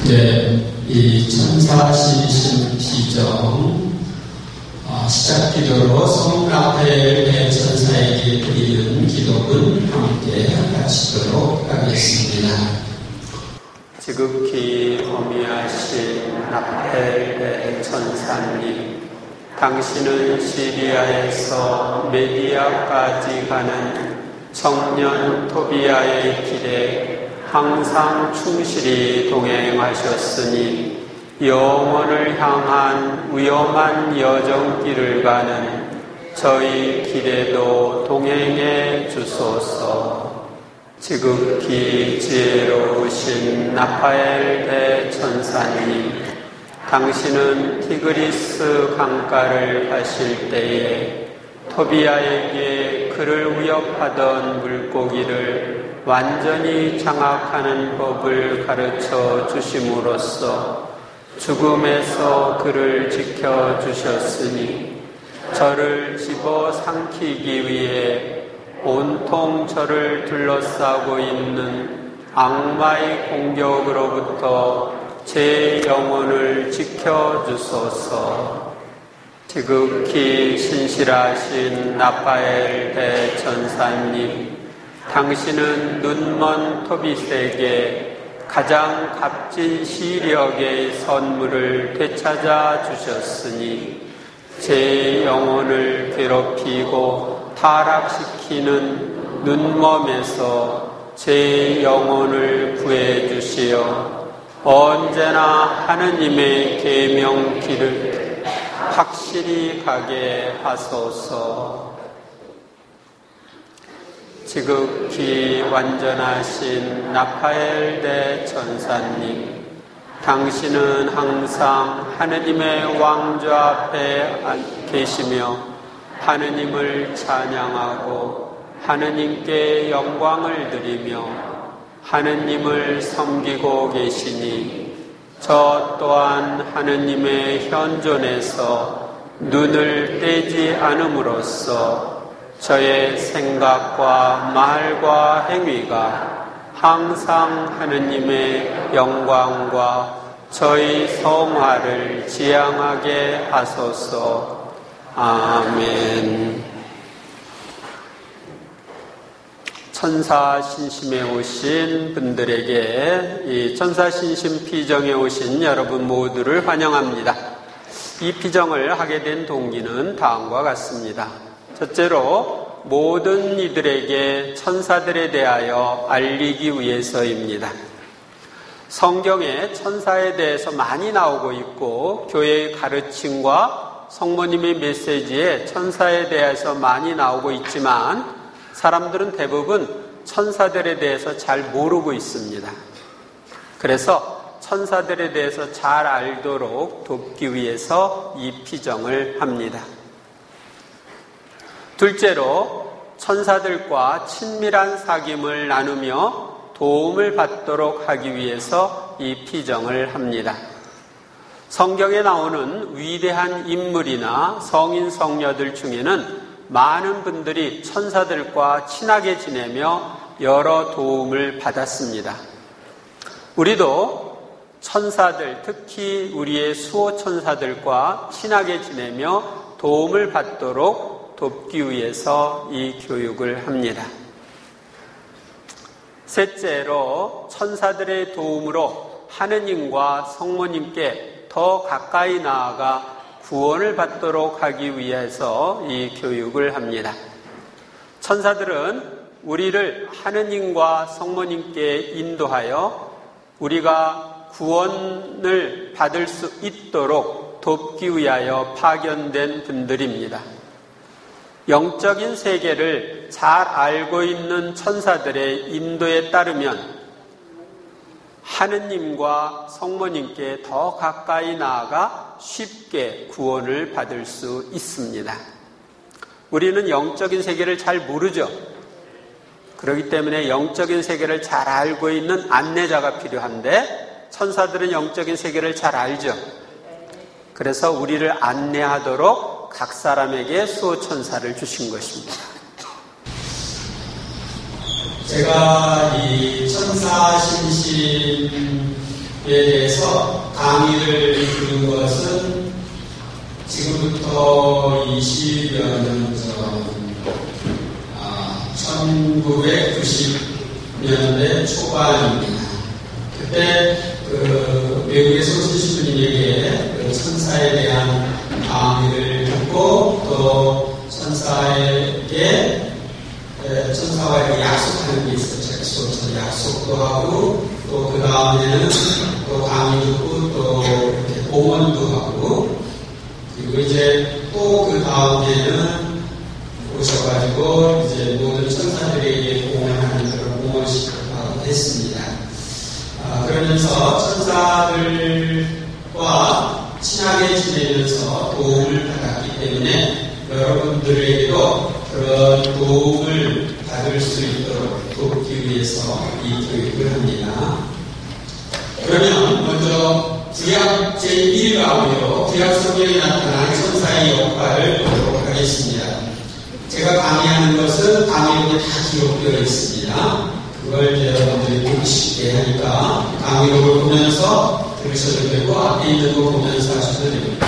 이 천사신심 피정 시작 기도로 성라파엘 대천사에게 드리는 기도문 함께 하시도록 하겠습니다. 지극히 어미하신 라파엘 대천사님, 당신은 시리아에서 메디아까지 가는 청년 토비아의 길에 항상 충실히 동행하셨으니 영원을 향한 위험한 여정길을 가는 저희 길에도 동행해 주소서. 지극히 지혜로우신 라파엘 대천사님, 당신은 티그리스 강가를 가실 때에 토비아에게 그를 위협하던 물고기를 완전히 장악하는 법을 가르쳐 주심으로써 죽음에서 그를 지켜주셨으니 저를 집어삼키기 위해 온통 저를 둘러싸고 있는 악마의 공격으로부터 제 영혼을 지켜주소서. 지극히 신실하신 라파엘 대천사님, 당신은 눈먼 토빗에게 가장 값진 시력의 선물을 되찾아 주셨으니 제 영혼을 괴롭히고 타락시키는 눈먼에서 제 영혼을 구해 주시어 언제나 하느님의 계명길을 확실히 가게 하소서. 지극히 완전하신 라파엘 대천사님, 당신은 항상 하느님의 왕좌 앞에 계시며 하느님을 찬양하고 하느님께 영광을 드리며 하느님을 섬기고 계시니 저 또한 하느님의 현존에서 눈을 떼지 않음으로써 저의 생각과 말과 행위가 항상 하느님의 영광과 저희 성화를 지향하게 하소서. 아멘. 천사 신심에 오신 분들에게 이 천사 신심 피정에 오신 여러분 모두를 환영합니다. 이 피정을 하게 된 동기는 다음과 같습니다. 첫째로 모든 이들에게 천사들에 대하여 알리기 위해서입니다. 성경에 천사에 대해서 많이 나오고 있고 교회의 가르침과 성모님의 메시지에 천사에 대해서 많이 나오고 있지만 사람들은 대부분 천사들에 대해서 잘 모르고 있습니다. 그래서 천사들에 대해서 잘 알도록 돕기 위해서 이 피정을 합니다. 둘째로 천사들과 친밀한 사귐을 나누며 도움을 받도록 하기 위해서 이 피정을 합니다. 성경에 나오는 위대한 인물이나 성인 성녀들 중에는 많은 분들이 천사들과 친하게 지내며 여러 도움을 받았습니다. 우리도 천사들, 특히 우리의 수호 천사들과 친하게 지내며 도움을 받도록 돕기 위해서 이 교육을 합니다. 셋째로 천사들의 도움으로 하느님과 성모님께 더 가까이 나아가 구원을 받도록 하기 위해서 이 교육을 합니다. 천사들은 우리를 하느님과 성모님께 인도하여 우리가 구원을 받을 수 있도록 돕기 위하여 파견된 분들입니다. 영적인 세계를 잘 알고 있는 천사들의 인도에 따르면 하느님과 성모님께 더 가까이 나아가 쉽게 구원을 받을 수 있습니다. 우리는 영적인 세계를 잘 모르죠. 그렇기 때문에 영적인 세계를 잘 알고 있는 안내자가 필요한데 천사들은 영적인 세계를 잘 알죠. 그래서 우리를 안내하도록 각 사람에게 수호천사를 주신 것입니다. 제가 이 천사 신심 대해서 강의를 들은 것은 지금부터 20여 년 전, 1990년대 초반입니다. 그때 외국에서 오신 분에게 천사에 대한 강의를 듣고 또 천사에게 천사와 약속하는 게 있었죠. 약속도 하고 또 그 다음에는 또 강의 듣고 또 이렇게 공헌도 하고 그리고 이제 또 그 다음에는 오셔가지고 이제 모든 천사들에게 공헌하는 그런 공헌식을 했습니다. 그러면서 천사들과 친하게 지내면서 도움을 받았기 때문에 여러분들에게도 그런 도움을 받을 수 있도록 돕기 위해서 이 교육을 합니다. 그러면 먼저 구약 제1가운데로 구약 성경에 나타난 천사의 역할을 보도록 하겠습니다. 제가 강의하는 것은 강의록에 다 기록되어 있습니다. 그걸 여러분들이 보기 쉽게 하니까 강의록을 보면서 들으셔도 되고 앞에 있는 거 보면서 하셔도 됩니다.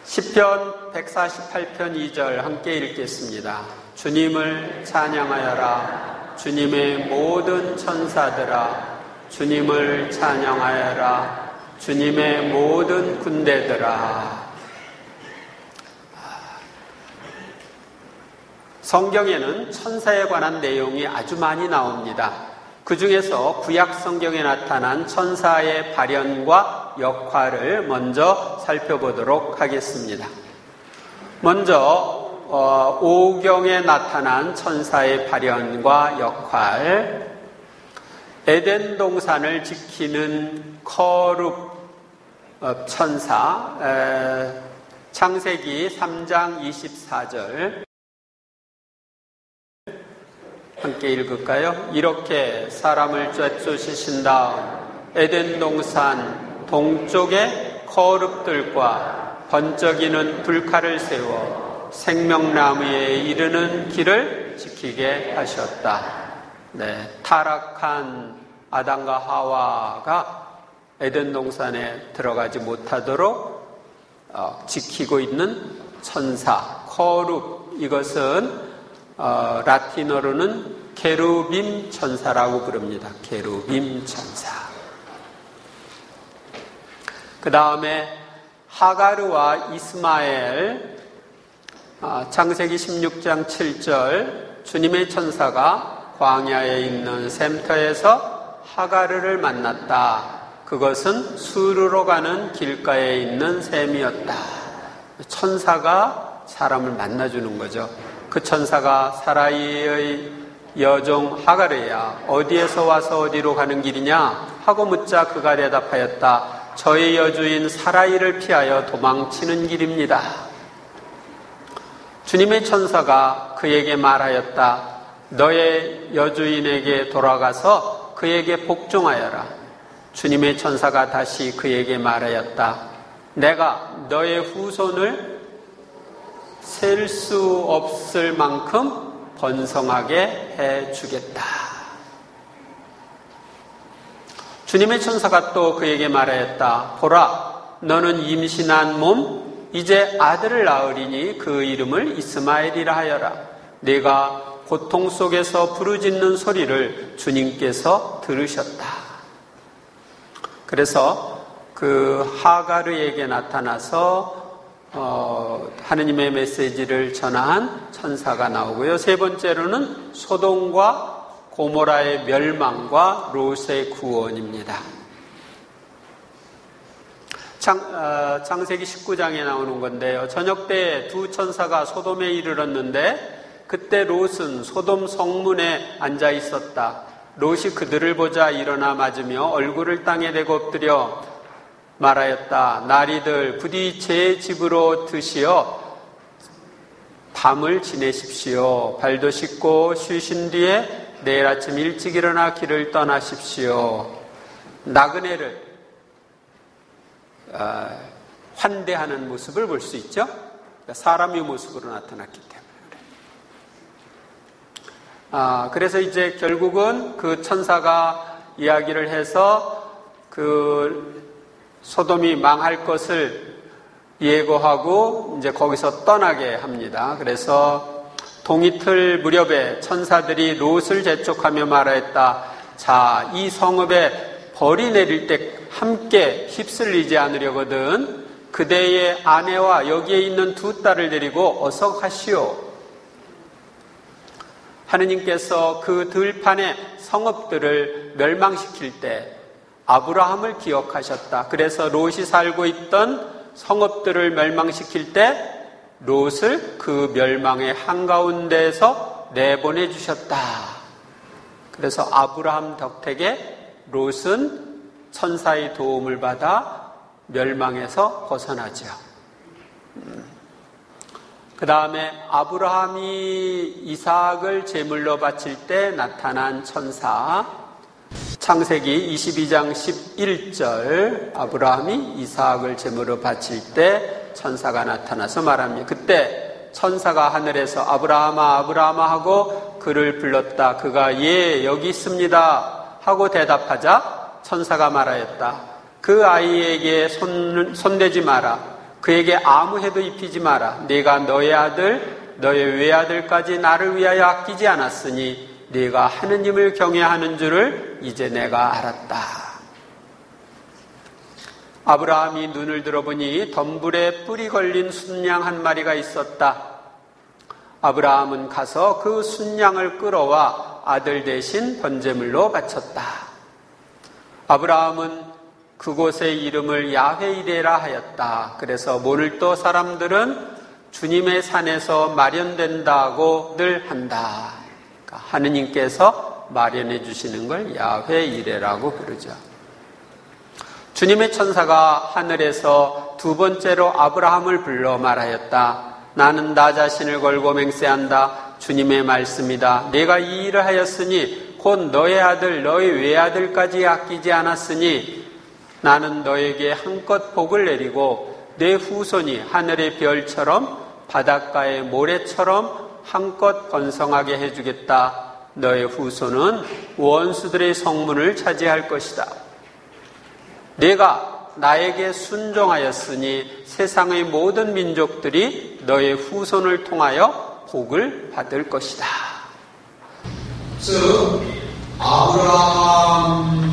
시편 148편 2절 함께 읽겠습니다. 주님을 찬양하여라. 주님의 모든 천사들아. 주님을 찬양하여라. 주님의 모든 군대들아. 성경에는 천사에 관한 내용이 아주 많이 나옵니다. 그 중에서 구약 성경에 나타난 천사의 발현과 역할을 먼저 살펴보도록 하겠습니다. 먼저 오경에 나타난 천사의 발현과 역할, 에덴 동산을 지키는 거룩 천사, 창세기 3장 24절 함께 읽을까요? 이렇게 사람을 쬐쏘시신 다음 에덴 동산 동쪽에 거룩들과 번쩍이는 불칼을 세워 생명나무에 이르는 길을 지키게 하셨다. 네, 타락한 아담과 하와가 에덴 동산에 들어가지 못하도록 지키고 있는 천사, 거룩, 이것은 라틴어로는 게루빔 천사라고 부릅니다. 게루빔 천사. 그 다음에 하가르와 이스마엘, 창세기 16장 7절, 주님의 천사가 광야에 있는 샘터에서 하가르를 만났다. 그것은 수르로 가는 길가에 있는 샘이었다. 천사가 사람을 만나주는 거죠. 그 천사가 사라이의 여종 하가르야, 어디에서 와서 어디로 가는 길이냐 하고 묻자 그가 대답하였다. 저의 여주인 사라이를 피하여 도망치는 길입니다. 주님의 천사가 그에게 말하였다. 너의 여주인에게 돌아가서 그에게 복종하여라. 주님의 천사가 다시 그에게 말하였다. 내가 너의 후손을 셀 수 없을 만큼 번성하게 해주겠다. 주님의 천사가 또 그에게 말하였다. 보라, 너는 임신한 몸 이제 아들을 낳으리니 그 이름을 이스마엘이라 하여라. 네가 고통 속에서 부르짖는 소리를 주님께서 들으셨다. 그래서 그 하가르에게 나타나서 하느님의 메시지를 전한 천사가 나오고요. 세 번째로는 소돔과 고모라의 멸망과 롯의 구원입니다. 창세기 19장에 나오는 건데요. 저녁 때 두 천사가 소돔에 이르렀는데 그때 롯은 소돔 성문에 앉아 있었다. 롯이 그들을 보자 일어나 맞으며 얼굴을 땅에 대고 엎드려 말하였다. 나리들 부디 제 집으로 드시어 밤을 지내십시오. 발도 씻고 쉬신 뒤에 내일 아침 일찍 일어나 길을 떠나십시오. 나그네를 환대하는 모습을 볼 수 있죠. 사람의 모습으로 나타났기 때문에. 그래서 이제 결국은 그 천사가 이야기를 해서 그 소돔이 망할 것을 예고하고 이제 거기서 떠나게 합니다. 그래서 동이틀 무렵에 천사들이 롯을 재촉하며 말하였다. 자, 이 성읍에 벌이 내릴 때 함께 휩쓸리지 않으려거든 그대의 아내와 여기에 있는 두 딸을 데리고 어서 가시오. 하느님께서 그 들판의 성읍들을 멸망시킬 때 아브라함을 기억하셨다. 그래서 롯이 살고 있던 성읍들을 멸망시킬 때 롯을 그 멸망의 한가운데에서 내보내 주셨다. 그래서 아브라함 덕택에 롯은 천사의 도움을 받아 멸망에서 벗어나죠. 그 다음에 아브라함이 이삭을 제물로 바칠 때 나타난 천사, 창세기 22장 11절, 아브라함이 이삭을 제물로 바칠 때 천사가 나타나서 말합니다. 그때 천사가 하늘에서 아브라함아 아브라함아 하고 그를 불렀다. 그가 예 여기 있습니다 하고 대답하자 천사가 말하였다. 그 아이에게 손대지 마라. 그에게 아무 해도 입히지 마라. 네가 너의 아들 너의 외아들까지 나를 위하여 아끼지 않았으니 네가 하느님을 경외하는 줄을 이제 내가 알았다. 아브라함이 눈을 들어보니 덤불에 뿔이 걸린 순양 한 마리가 있었다. 아브라함은 가서 그 순양을 끌어와 아들 대신 번제물로 바쳤다. 아브라함은 그곳의 이름을 야훼이레라 하였다. 그래서 오늘도 사람들은 주님의 산에서 마련된다고들 한다. 그러니까 하느님께서 마련해 주시는 걸 야훼이레라고 부르죠. 주님의 천사가 하늘에서 두 번째로 아브라함을 불러 말하였다. 나는 나 자신을 걸고 맹세한다. 주님의 말씀이다. 내가 이 일을 하였으니 곧 너의 아들 너의 외아들까지 아끼지 않았으니 나는 너에게 한껏 복을 내리고 내 후손이 하늘의 별처럼 바닷가의 모래처럼 한껏 번성하게 해주겠다. 너의 후손은 원수들의 성문을 차지할 것이다. 내가 나에게 순종하였으니 세상의 모든 민족들이 너의 후손을 통하여 복을 받을 것이다. 즉 아브라함과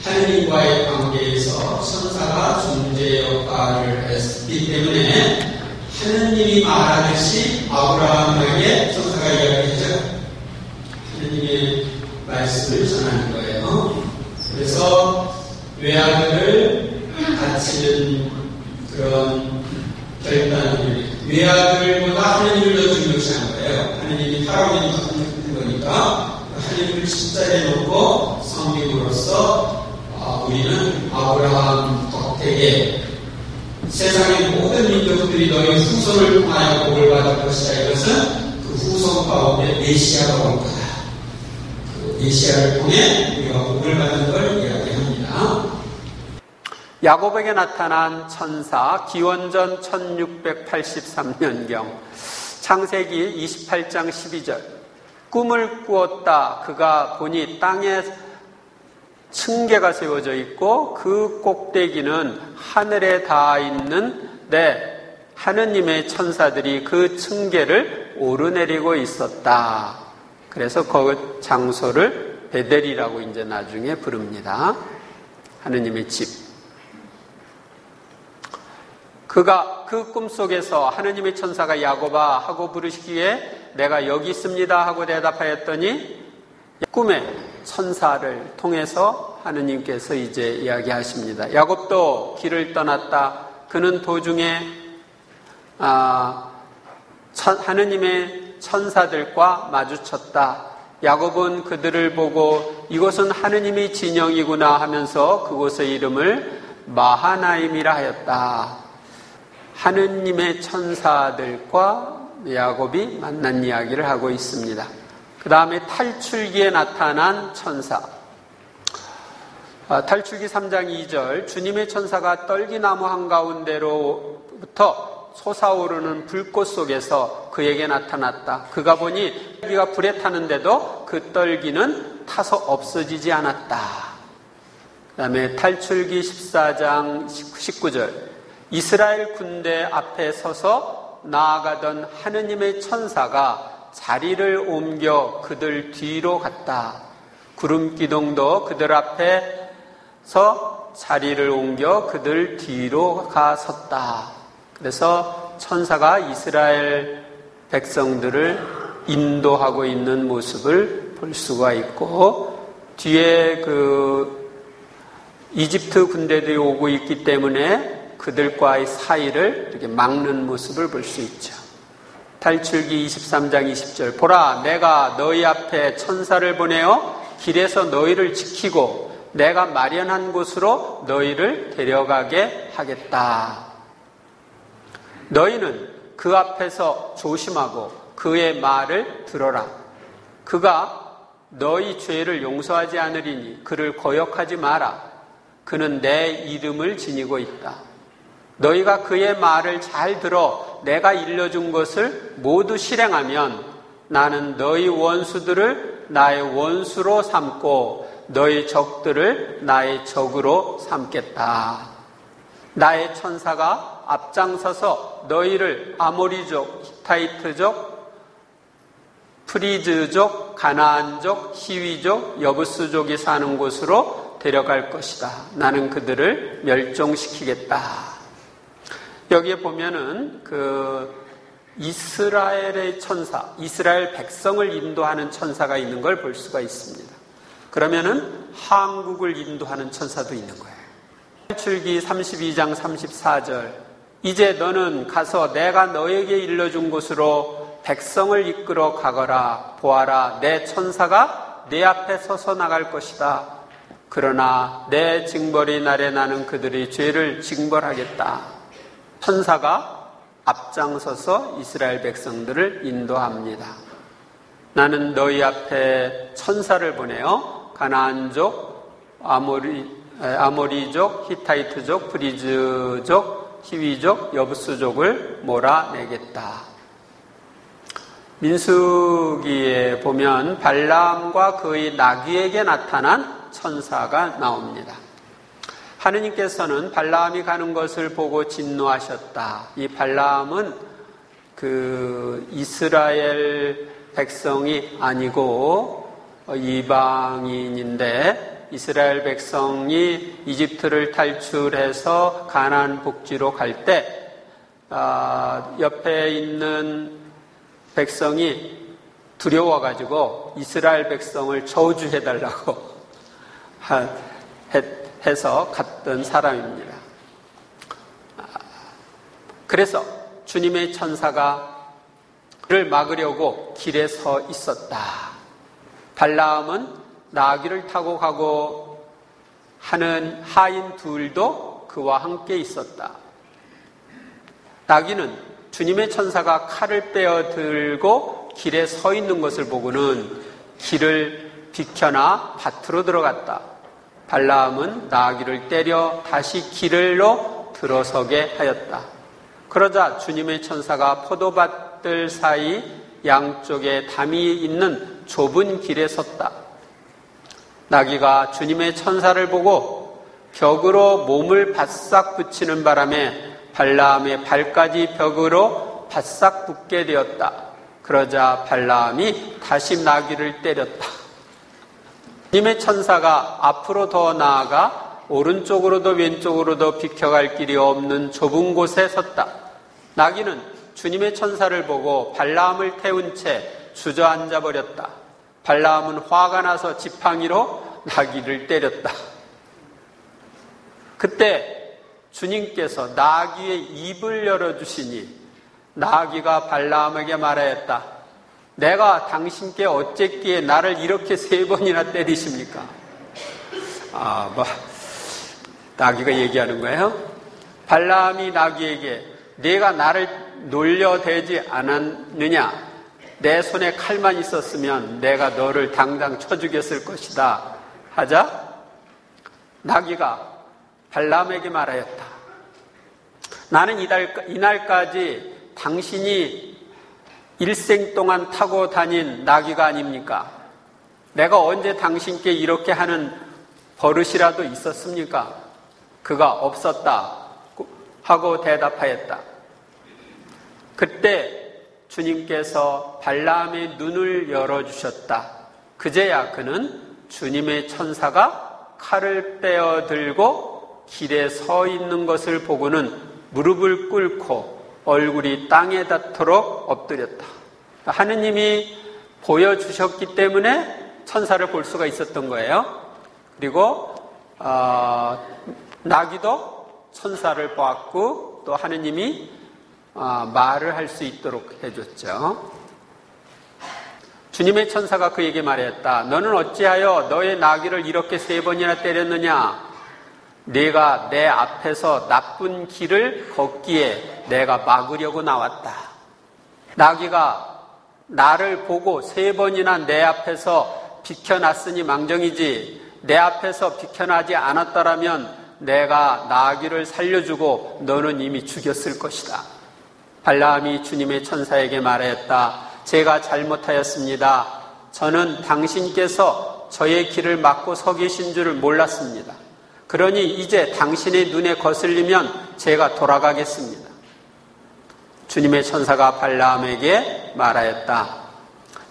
하느님과의 관계에서 천사가 중재 역할을 했기 때문에 하느님이 말하듯이 아브라함에게 천사가 이야기하죠. 하느님의 말씀을 전하는 거예요. 그래서 외아들을 바치는 그런 결단을 외아들보다 하느님을 더 중요시한 거예요. 하느님이 살아오는 거니까 하느님을 십자에 놓고 섬김으로써 우리는 아브라함 덕택에 세상의 모든 민족들이 너희 후손을 통하여 복을 받을 것이다. 이것은 그 후손 가운데 메시아가 올 거다. 그 메시아를 통해 우리가 복을 받는 걸 이야기합니다. 야곱에게 나타난 천사 기원전 1683년경 창세기 28장 12절 꿈을 꾸었다. 그가 보니 땅에 층계가 세워져 있고 그 꼭대기는 하늘에 닿아 있는데 하느님의 천사들이 그 층계를 오르내리고 있었다. 그래서 그 장소를 베델이라고 이제 나중에 부릅니다. 하느님의 집. 그가 그 꿈속에서 하느님의 천사가 야곱아 하고 부르시기에 내가 여기 있습니다 하고 대답하였더니 꿈에 천사를 통해서 하느님께서 이제 이야기하십니다. 야곱도 길을 떠났다. 그는 도중에 하느님의 천사들과 마주쳤다. 야곱은 그들을 보고 이곳은 하느님의 진영이구나 하면서 그곳의 이름을 마하나임이라 하였다. 하느님의 천사들과 야곱이 만난 이야기를 하고 있습니다. 그 다음에 탈출기에 나타난 천사. 탈출기 3장 2절 주님의 천사가 떨기나무 한가운데로부터 솟아오르는 불꽃 속에서 그에게 나타났다. 그가 보니 떨기가 불에 타는데도 그 떨기는 타서 없어지지 않았다. 그 다음에 탈출기 14장 19절 이스라엘 군대 앞에 서서 나아가던 하느님의 천사가 자리를 옮겨 그들 뒤로 갔다. 구름기둥도 그들 앞에서 자리를 옮겨 그들 뒤로 가 섰다. 그래서 천사가 이스라엘 백성들을 인도하고 있는 모습을 볼 수가 있고, 뒤에 이집트 군대들이 오고 있기 때문에 그들과의 사이를 이렇게 막는 모습을 볼 수 있죠. 탈출기 23장 20절 보라, 내가 너희 앞에 천사를 보내어 길에서 너희를 지키고 내가 마련한 곳으로 너희를 데려가게 하겠다. 너희는 그 앞에서 조심하고 그의 말을 들어라. 그가 너희 죄를 용서하지 않으리니 그를 거역하지 마라. 그는 내 이름을 지니고 있다. 너희가 그의 말을 잘 들어 내가 일러준 것을 모두 실행하면 나는 너희 원수들을 나의 원수로 삼고 너희 적들을 나의 적으로 삼겠다. 나의 천사가 앞장서서 너희를 아모리족, 히타이트족, 프리즈족, 가나안족, 히위족, 여부스족이 사는 곳으로 데려갈 것이다. 나는 그들을 멸종시키겠다. 여기에 보면은 이스라엘의 천사, 이스라엘 백성을 인도하는 천사가 있는 걸 볼 수가 있습니다. 그러면은 한국을 인도하는 천사도 있는 거예요. 출기 32장 34절 이제 너는 가서 내가 너에게 일러준 곳으로 백성을 이끌어 가거라. 보아라, 내 천사가 내 앞에 서서 나갈 것이다. 그러나 내 징벌이 날에 나는 그들의 죄를 징벌하겠다. 천사가 앞장서서 이스라엘 백성들을 인도합니다. 나는 너희 앞에 천사를 보내어 가나안족, 아모리족, 히타이트족, 프리즈족, 히위족, 여부스족을 몰아내겠다. 민수기에 보면 발람과 그의 나귀에게 나타난 천사가 나옵니다. 하느님께서는 발람이 가는 것을 보고 진노하셨다. 이 발람은 이스라엘 백성이 아니고 이방인인데, 이스라엘 백성이 이집트를 탈출해서 가나안 복지로 갈 때 옆에 있는 백성이 두려워가지고 이스라엘 백성을 저주해달라고 해서 갔던 사람입니다. 그래서 주님의 천사가 그를 막으려고 길에 서 있었다. 발라함은 나귀를 타고 가고 하는 하인 둘도 그와 함께 있었다. 나귀는 주님의 천사가 칼을 빼어 들고 길에 서 있는 것을 보고는 길을 비켜나 밭으로 들어갔다. 발라함은 나귀를 때려 다시 길로 들어서게 하였다. 그러자 주님의 천사가 포도밭들 사이 양쪽에 담이 있는 좁은 길에 섰다. 나귀가 주님의 천사를 보고 벽으로 몸을 바싹 붙이는 바람에 발라함의 발까지 벽으로 바싹 붙게 되었다. 그러자 발라함이 다시 나귀를 때렸다. 주님의 천사가 앞으로 더 나아가 오른쪽으로도 왼쪽으로도 비켜갈 길이 없는 좁은 곳에 섰다. 나귀는 주님의 천사를 보고 발라함을 태운 채 주저앉아 버렸다. 발라함은 화가 나서 지팡이로 나귀를 때렸다. 그때 주님께서 나귀의 입을 열어주시니 나귀가 발라함에게 말하였다. 내가 당신께 어쨌기에 나를 이렇게 3번이나 때리십니까? 나귀가 얘기하는 거예요. 발라함이 나귀에게 네가 나를 놀려대지 않았느냐? 내 손에 칼만 있었으면 내가 너를 당장 쳐 죽였을 것이다. 하자 나귀가 발람에게 말하였다. 나는 이날까지 당신이 일생 동안 타고 다닌 나귀가 아닙니까? 내가 언제 당신께 이렇게 하는 버릇이라도 있었습니까? 그가 없었다 하고 대답하였다. 그때 주님께서 발람의 눈을 열어주셨다. 그제야 그는 주님의 천사가 칼을 빼어들고 길에 서 있는 것을 보고는 무릎을 꿇고 얼굴이 땅에 닿도록 엎드렸다. 하느님이 보여주셨기 때문에 천사를 볼 수가 있었던 거예요. 그리고 나귀도 천사를 보았고 또 하느님이 말을 할 수 있도록 해줬죠. 주님의 천사가 그에게 말했다. 너는 어찌하여 너의 나귀를 이렇게 3번이나 때렸느냐? 네가 내 앞에서 나쁜 길을 걷기에 내가 막으려고 나왔다. 나귀가 나를 보고 3번이나 내 앞에서 비켜났으니 망정이지, 내 앞에서 비켜나지 않았더라면 내가 나귀를 살려주고 너는 이미 죽였을 것이다. 발람이 주님의 천사에게 말하였다. 제가 잘못하였습니다. 저는 당신께서 저의 길을 막고 서 계신 줄을 몰랐습니다. 그러니 이제 당신의 눈에 거슬리면 제가 돌아가겠습니다. 주님의 천사가 발람에게 말하였다.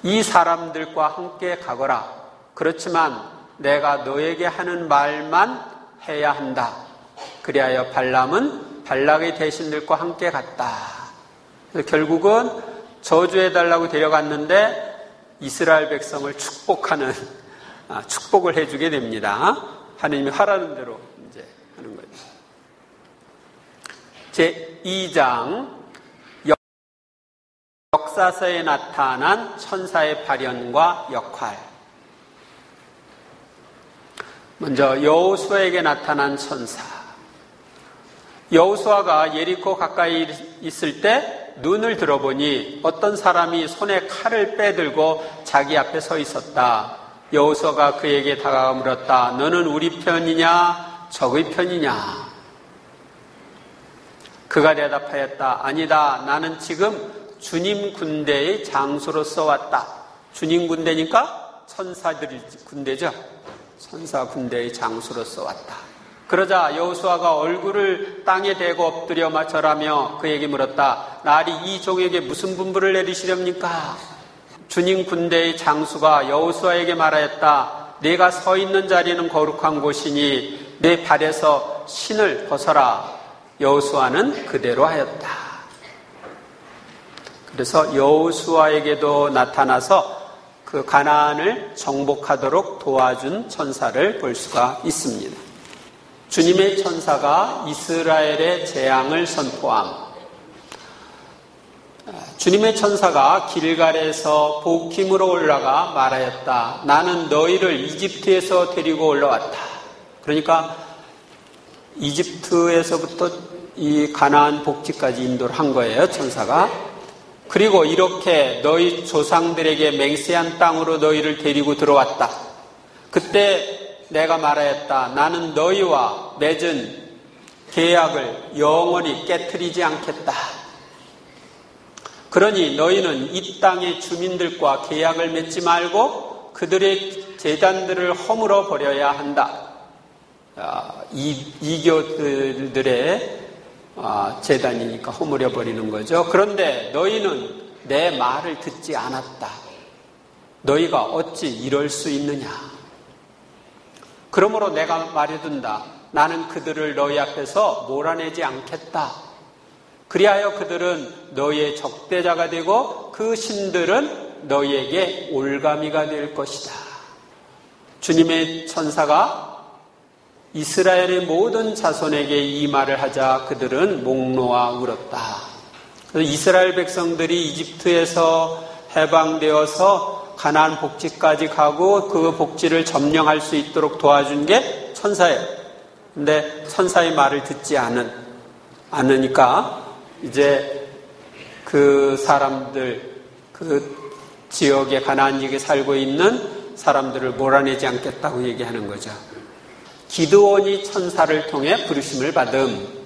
이 사람들과 함께 가거라. 그렇지만 내가 너에게 하는 말만 해야 한다. 그리하여 발람은 발락의 대신들과 함께 갔다. 그래서 결국은 저주해달라고 데려갔는데 이스라엘 백성을 축복하는, 축복을 해주게 됩니다. 하느님이 하라는 대로 이제 하는 거죠. 제2장 역사서에 나타난 천사의 발현과 역할. 먼저 여호수아에게 나타난 천사. 여호수아가 예리코 가까이 있을 때 눈을 들어보니 어떤 사람이 손에 칼을 빼들고 자기 앞에 서 있었다. 여호수아가 그에게 다가가 물었다. 너는 우리 편이냐 적의 편이냐? 그가 대답하였다. 아니다. 나는 지금 주님 군대의 장수로서 왔다. 주님 군대니까 천사들의 군대죠. 천사 군대의 장수로서 왔다. 그러자 여호수아가 얼굴을 땅에 대고 엎드려 절하며 그에게 물었다. 날이 이 종에게 무슨 분부를 내리시렵니까? 주님 군대의 장수가 여호수아에게 말하였다. 네가 서 있는 자리는 거룩한 곳이니 내 발에서 신을 벗어라. 여호수아는 그대로 하였다. 그래서 여호수아에게도 나타나서 그 가나안을 정복하도록 도와준 천사를 볼 수가 있습니다. 주님의 천사가 이스라엘의 재앙을 선포함. 주님의 천사가 길갈에서 보킴으로 올라가 말하였다. 나는 너희를 이집트에서 데리고 올라왔다. 그러니까 이집트에서부터 이 가나안 복지까지 인도를 한 거예요, 천사가. 그리고 이렇게 너희 조상들에게 맹세한 땅으로 너희를 데리고 들어왔다. 그때 내가 말하였다. 나는 너희와 맺은 계약을 영원히 깨트리지 않겠다. 그러니 너희는 이 땅의 주민들과 계약을 맺지 말고 그들의 제단들을 허물어 버려야 한다. 이교들의 제단이니까 허물어 버리는 거죠. 그런데 너희는 내 말을 듣지 않았다. 너희가 어찌 이럴 수 있느냐? 그러므로 내가 말해둔다. 나는 그들을 너희 앞에서 몰아내지 않겠다. 그리하여 그들은 너희의 적대자가 되고 그 신들은 너희에게 올가미가 될 것이다. 주님의 천사가 이스라엘의 모든 자손에게 이 말을 하자 그들은 목 놓아 울었다. 그래서 이스라엘 백성들이 이집트에서 해방되어서 가나안 복지까지 가고 그 복지를 점령할 수 있도록 도와준 게 천사예요. 근데 천사의 말을 듣지 않으니까 이제 그 사람들, 그 지역에 가나안 지역에 살고 있는 사람들을 몰아내지 않겠다고 얘기하는 거죠. 기드온이 천사를 통해 부르심을 받음.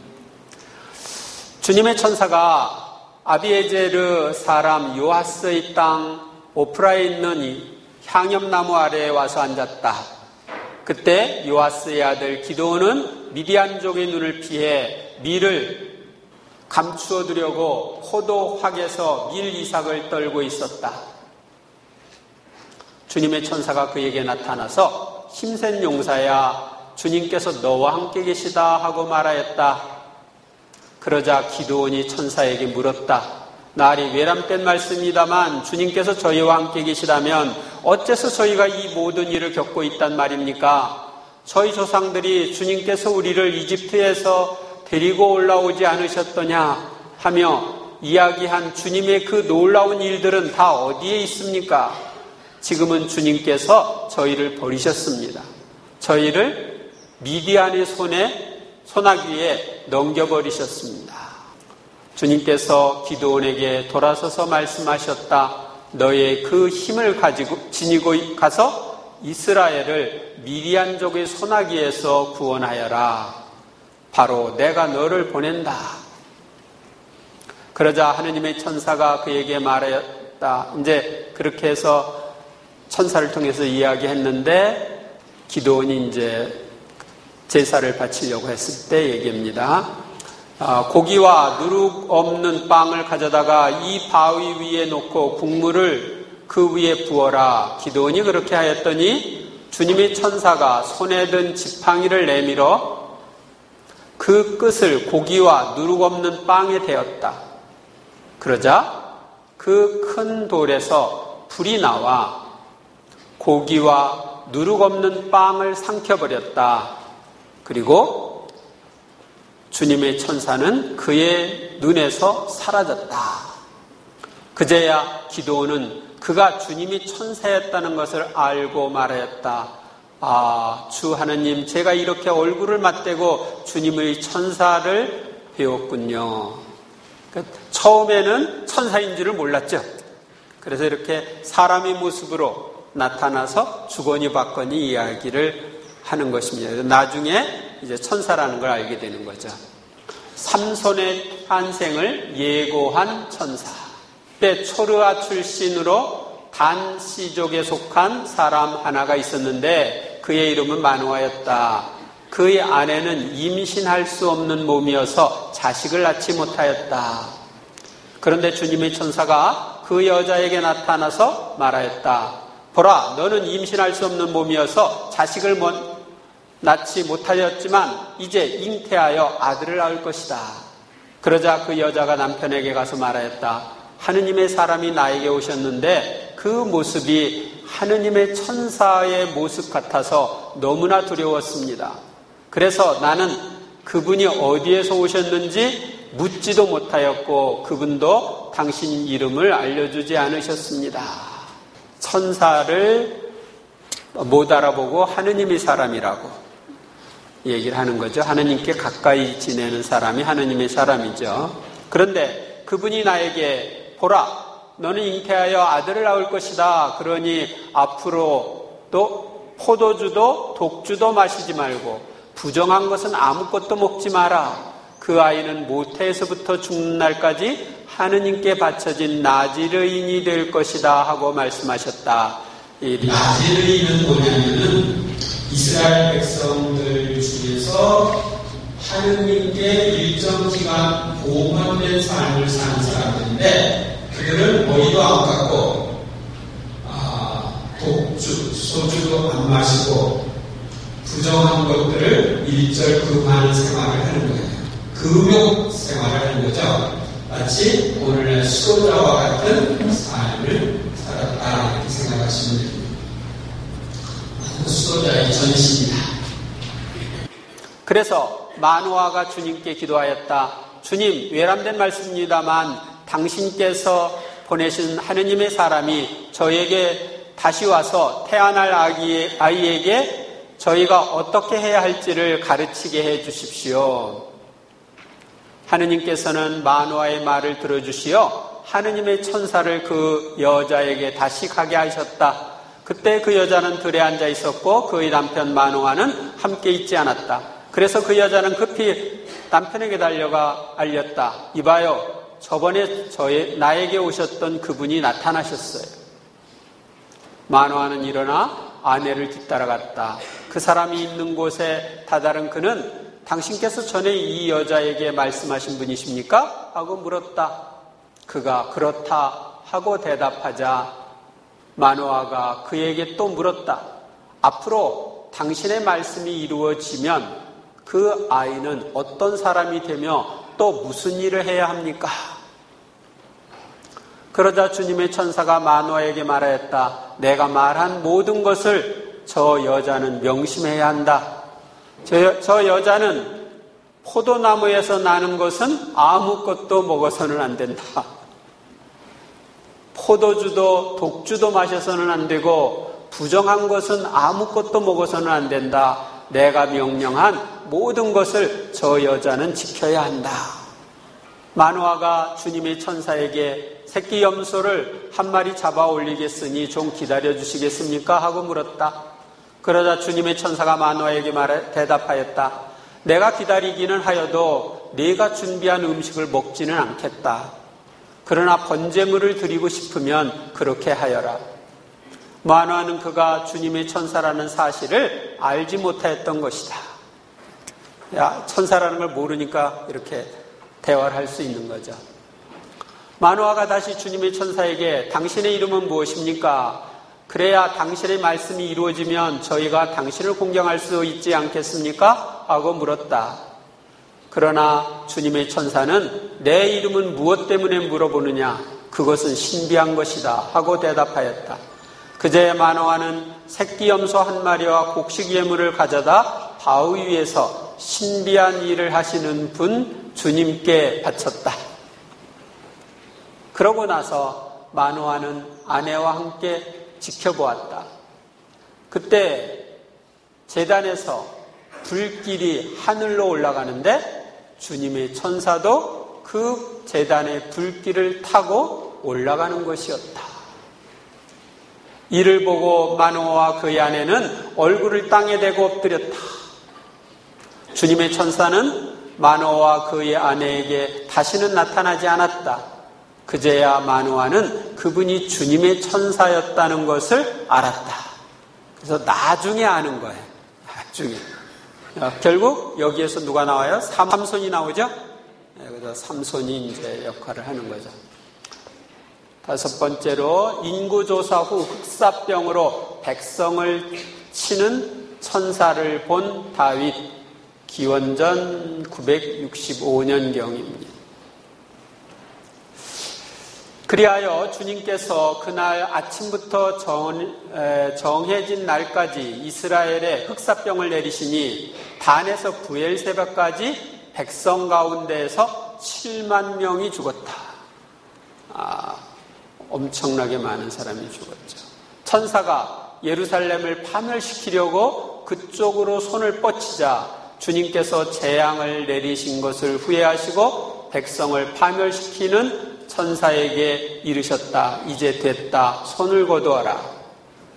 주님의 천사가 아비에제르 사람 요아스의 땅 오프라에 있는 이 향염나무 아래에 와서 앉았다. 그때 요아스의 아들 기드온은 미디안족의 눈을 피해 밀을 감추어 두려고 포도 확에서 밀 이삭을 떨고 있었다. 주님의 천사가 그에게 나타나서 힘센 용사야, 주님께서 너와 함께 계시다 하고 말하였다. 그러자 기드온이 천사에게 물었다. 날이 외람된 말씀이다만 주님께서 저희와 함께 계시다면 어째서 저희가 이 모든 일을 겪고 있단 말입니까? 저희 조상들이 주님께서 우리를 이집트에서 데리고 올라오지 않으셨더냐 하며 이야기한 주님의 그 놀라운 일들은 다 어디에 있습니까? 지금은 주님께서 저희를 버리셨습니다. 저희를 미디안의 소나기에 넘겨버리셨습니다. 주님께서 기드온에게 돌아서서 말씀하셨다. 너의 그 힘을 지니고 가서 이스라엘을 미디안족의 소나기에서 구원하여라. 바로 내가 너를 보낸다. 그러자 하느님의 천사가 그에게 말하였다. 이제 그렇게 해서 천사를 통해서 이야기했는데 기드온이 이제 제사를 바치려고 했을 때 얘기입니다. 고기와 누룩 없는 빵을 가져다가 이 바위 위에 놓고 국물을 그 위에 부어라. 기드온이 그렇게 하였더니 주님의 천사가 손에 든 지팡이를 내밀어 그 끝을 고기와 누룩 없는 빵에 대었다. 그러자 그 큰 돌에서 불이 나와 고기와 누룩 없는 빵을 삼켜버렸다. 그리고 주님의 천사는 그의 눈에서 사라졌다. 그제야 기드온은 그가 주님이 천사였다는 것을 알고 말하였다. 아, 주 하느님, 제가 이렇게 얼굴을 맞대고 주님의 천사를 배웠군요. 처음에는 천사인 줄을 몰랐죠. 그래서 이렇게 사람의 모습으로 나타나서 주거니 받거니 이야기를 하는 것입니다. 나중에 이제 천사라는 걸 알게 되는 거죠. 삼손의 탄생을 예고한 천사. 그때 초르아 출신으로 단 씨족에 속한 사람 하나가 있었는데 그의 이름은 마노아였다. 그의 아내는 임신할 수 없는 몸이어서 자식을 낳지 못하였다. 그런데 주님의 천사가 그 여자에게 나타나서 말하였다. 보라, 너는 임신할 수 없는 몸이어서 자식을 낳지 못하였지만 이제 잉태하여 아들을 낳을 것이다. 그러자 그 여자가 남편에게 가서 말하였다. 하느님의 사람이 나에게 오셨는데 그 모습이 하느님의 천사의 모습 같아서 너무나 두려웠습니다. 그래서 나는 그분이 어디에서 오셨는지 묻지도 못하였고 그분도 당신 이름을 알려주지 않으셨습니다. 천사를 못 알아보고 하느님의 사람이라고 얘기를 하는 거죠. 하느님께 가까이 지내는 사람이 하느님의 사람이죠. 그런데 그분이 나에게 보라, 너는 잉태하여 아들을 낳을 것이다. 그러니 앞으로 또 포도주도 독주도 마시지 말고 부정한 것은 아무것도 먹지 마라. 그 아이는 모태에서부터 죽는 날까지 하느님께 바쳐진 나지르인이 될 것이다 하고 말씀하셨다. 나지르인은 뭐냐면은 이스라엘 백성들 중에서 하느님께 일정 기간 봉헌된 삶을 사는 사람인데 그들은 머리도 안 깎고 독주, 소주도 안 마시고 부정한 것들을 일절 금하는 생활을 하는 거예요. 금욕 생활을 하는 거죠. 마치 오늘날 수도자와 같은 삶을 살았다 이렇게 생각하시면 됩니다. 수도자의 전신이다. 그래서 마노아가 주님께 기도하였다. 주님, 외람된 말씀입니다만 당신께서 보내신 하느님의 사람이 저에게 다시 와서 태어날 아이에게 저희가 어떻게 해야 할지를 가르치게 해 주십시오. 하느님께서는 마노아의 말을 들어주시어 하느님의 천사를 그 여자에게 다시 가게 하셨다. 그때 그 여자는 들에 앉아 있었고 그의 남편 마노아는 함께 있지 않았다. 그래서 그 여자는 급히 남편에게 달려가 알렸다. 이봐요, 저번에 나에게 오셨던 그분이 나타나셨어요. 마노아는 일어나 아내를 뒤따라갔다. 그 사람이 있는 곳에 다다른 그는 당신께서 전에 이 여자에게 말씀하신 분이십니까? 하고 물었다. 그가 그렇다 하고 대답하자 마노아가 그에게 또 물었다. 앞으로 당신의 말씀이 이루어지면 그 아이는 어떤 사람이 되며 또 무슨 일을 해야 합니까? 그러자 주님의 천사가 마노아에게 말하였다. 내가 말한 모든 것을 저 여자는 명심해야 한다. 저 여자는 포도나무에서 나는 것은 아무것도 먹어서는 안 된다. 포도주도 독주도 마셔서는 안 되고 부정한 것은 아무것도 먹어서는 안 된다. 내가 명령한 모든 것을 저 여자는 지켜야 한다. 마노아가 주님의 천사에게 새끼 염소를 한 마리 잡아 올리겠으니 좀 기다려 주시겠습니까? 하고 물었다. 그러자 주님의 천사가 마노아에게 대답하였다. 내가 기다리기는 하여도 네가 준비한 음식을 먹지는 않겠다. 그러나 번제물을 드리고 싶으면 그렇게 하여라. 마노아는 그가 주님의 천사라는 사실을 알지 못하였던 것이다. 천사라는 걸 모르니까 이렇게 대화를 할 수 있는 거죠. 마노아가 다시 주님의 천사에게 당신의 이름은 무엇입니까? 그래야 당신의 말씀이 이루어지면 저희가 당신을 공경할 수 있지 않겠습니까? 하고 물었다. 그러나 주님의 천사는 내 이름은 무엇 때문에 물어보느냐? 그것은 신비한 것이다. 하고 대답하였다. 그제야 마노아는 새끼 염소 한 마리와 곡식 예물을 가져다 바위 위에서 신비한 일을 하시는 분 주님께 바쳤다. 그러고 나서 마노아는 아내와 함께 지켜보았다. 그때 제단에서 불길이 하늘로 올라가는데 주님의 천사도 그 제단의 불길을 타고 올라가는 것이었다. 이를 보고 마노아와 그의 아내는 얼굴을 땅에 대고 엎드렸다. 주님의 천사는 마노아와 그의 아내에게 다시는 나타나지 않았다. 그제야 마노아는 그분이 주님의 천사였다는 것을 알았다. 그래서 나중에 아는 거예요. 나중에. 결국 여기에서 누가 나와요? 삼손이 나오죠? 그래서 삼손이 이제 역할을 하는 거죠. 다섯 번째로 인구조사 후 흑사병으로 백성을 치는 천사를 본 다윗. 기원전 965년경입니다. 그리하여 주님께서 그날 아침부터 정해진 날까지 이스라엘에 흑사병을 내리시니 단에서 부엘세바까지 백성 가운데에서 7만 명이 죽었다. 엄청나게 많은 사람이 죽었죠. 천사가 예루살렘을 파멸시키려고 그쪽으로 손을 뻗치자 주님께서 재앙을 내리신 것을 후회하시고 백성을 파멸시키는 천사에게 이르셨다. 이제 됐다. 손을 거두어라.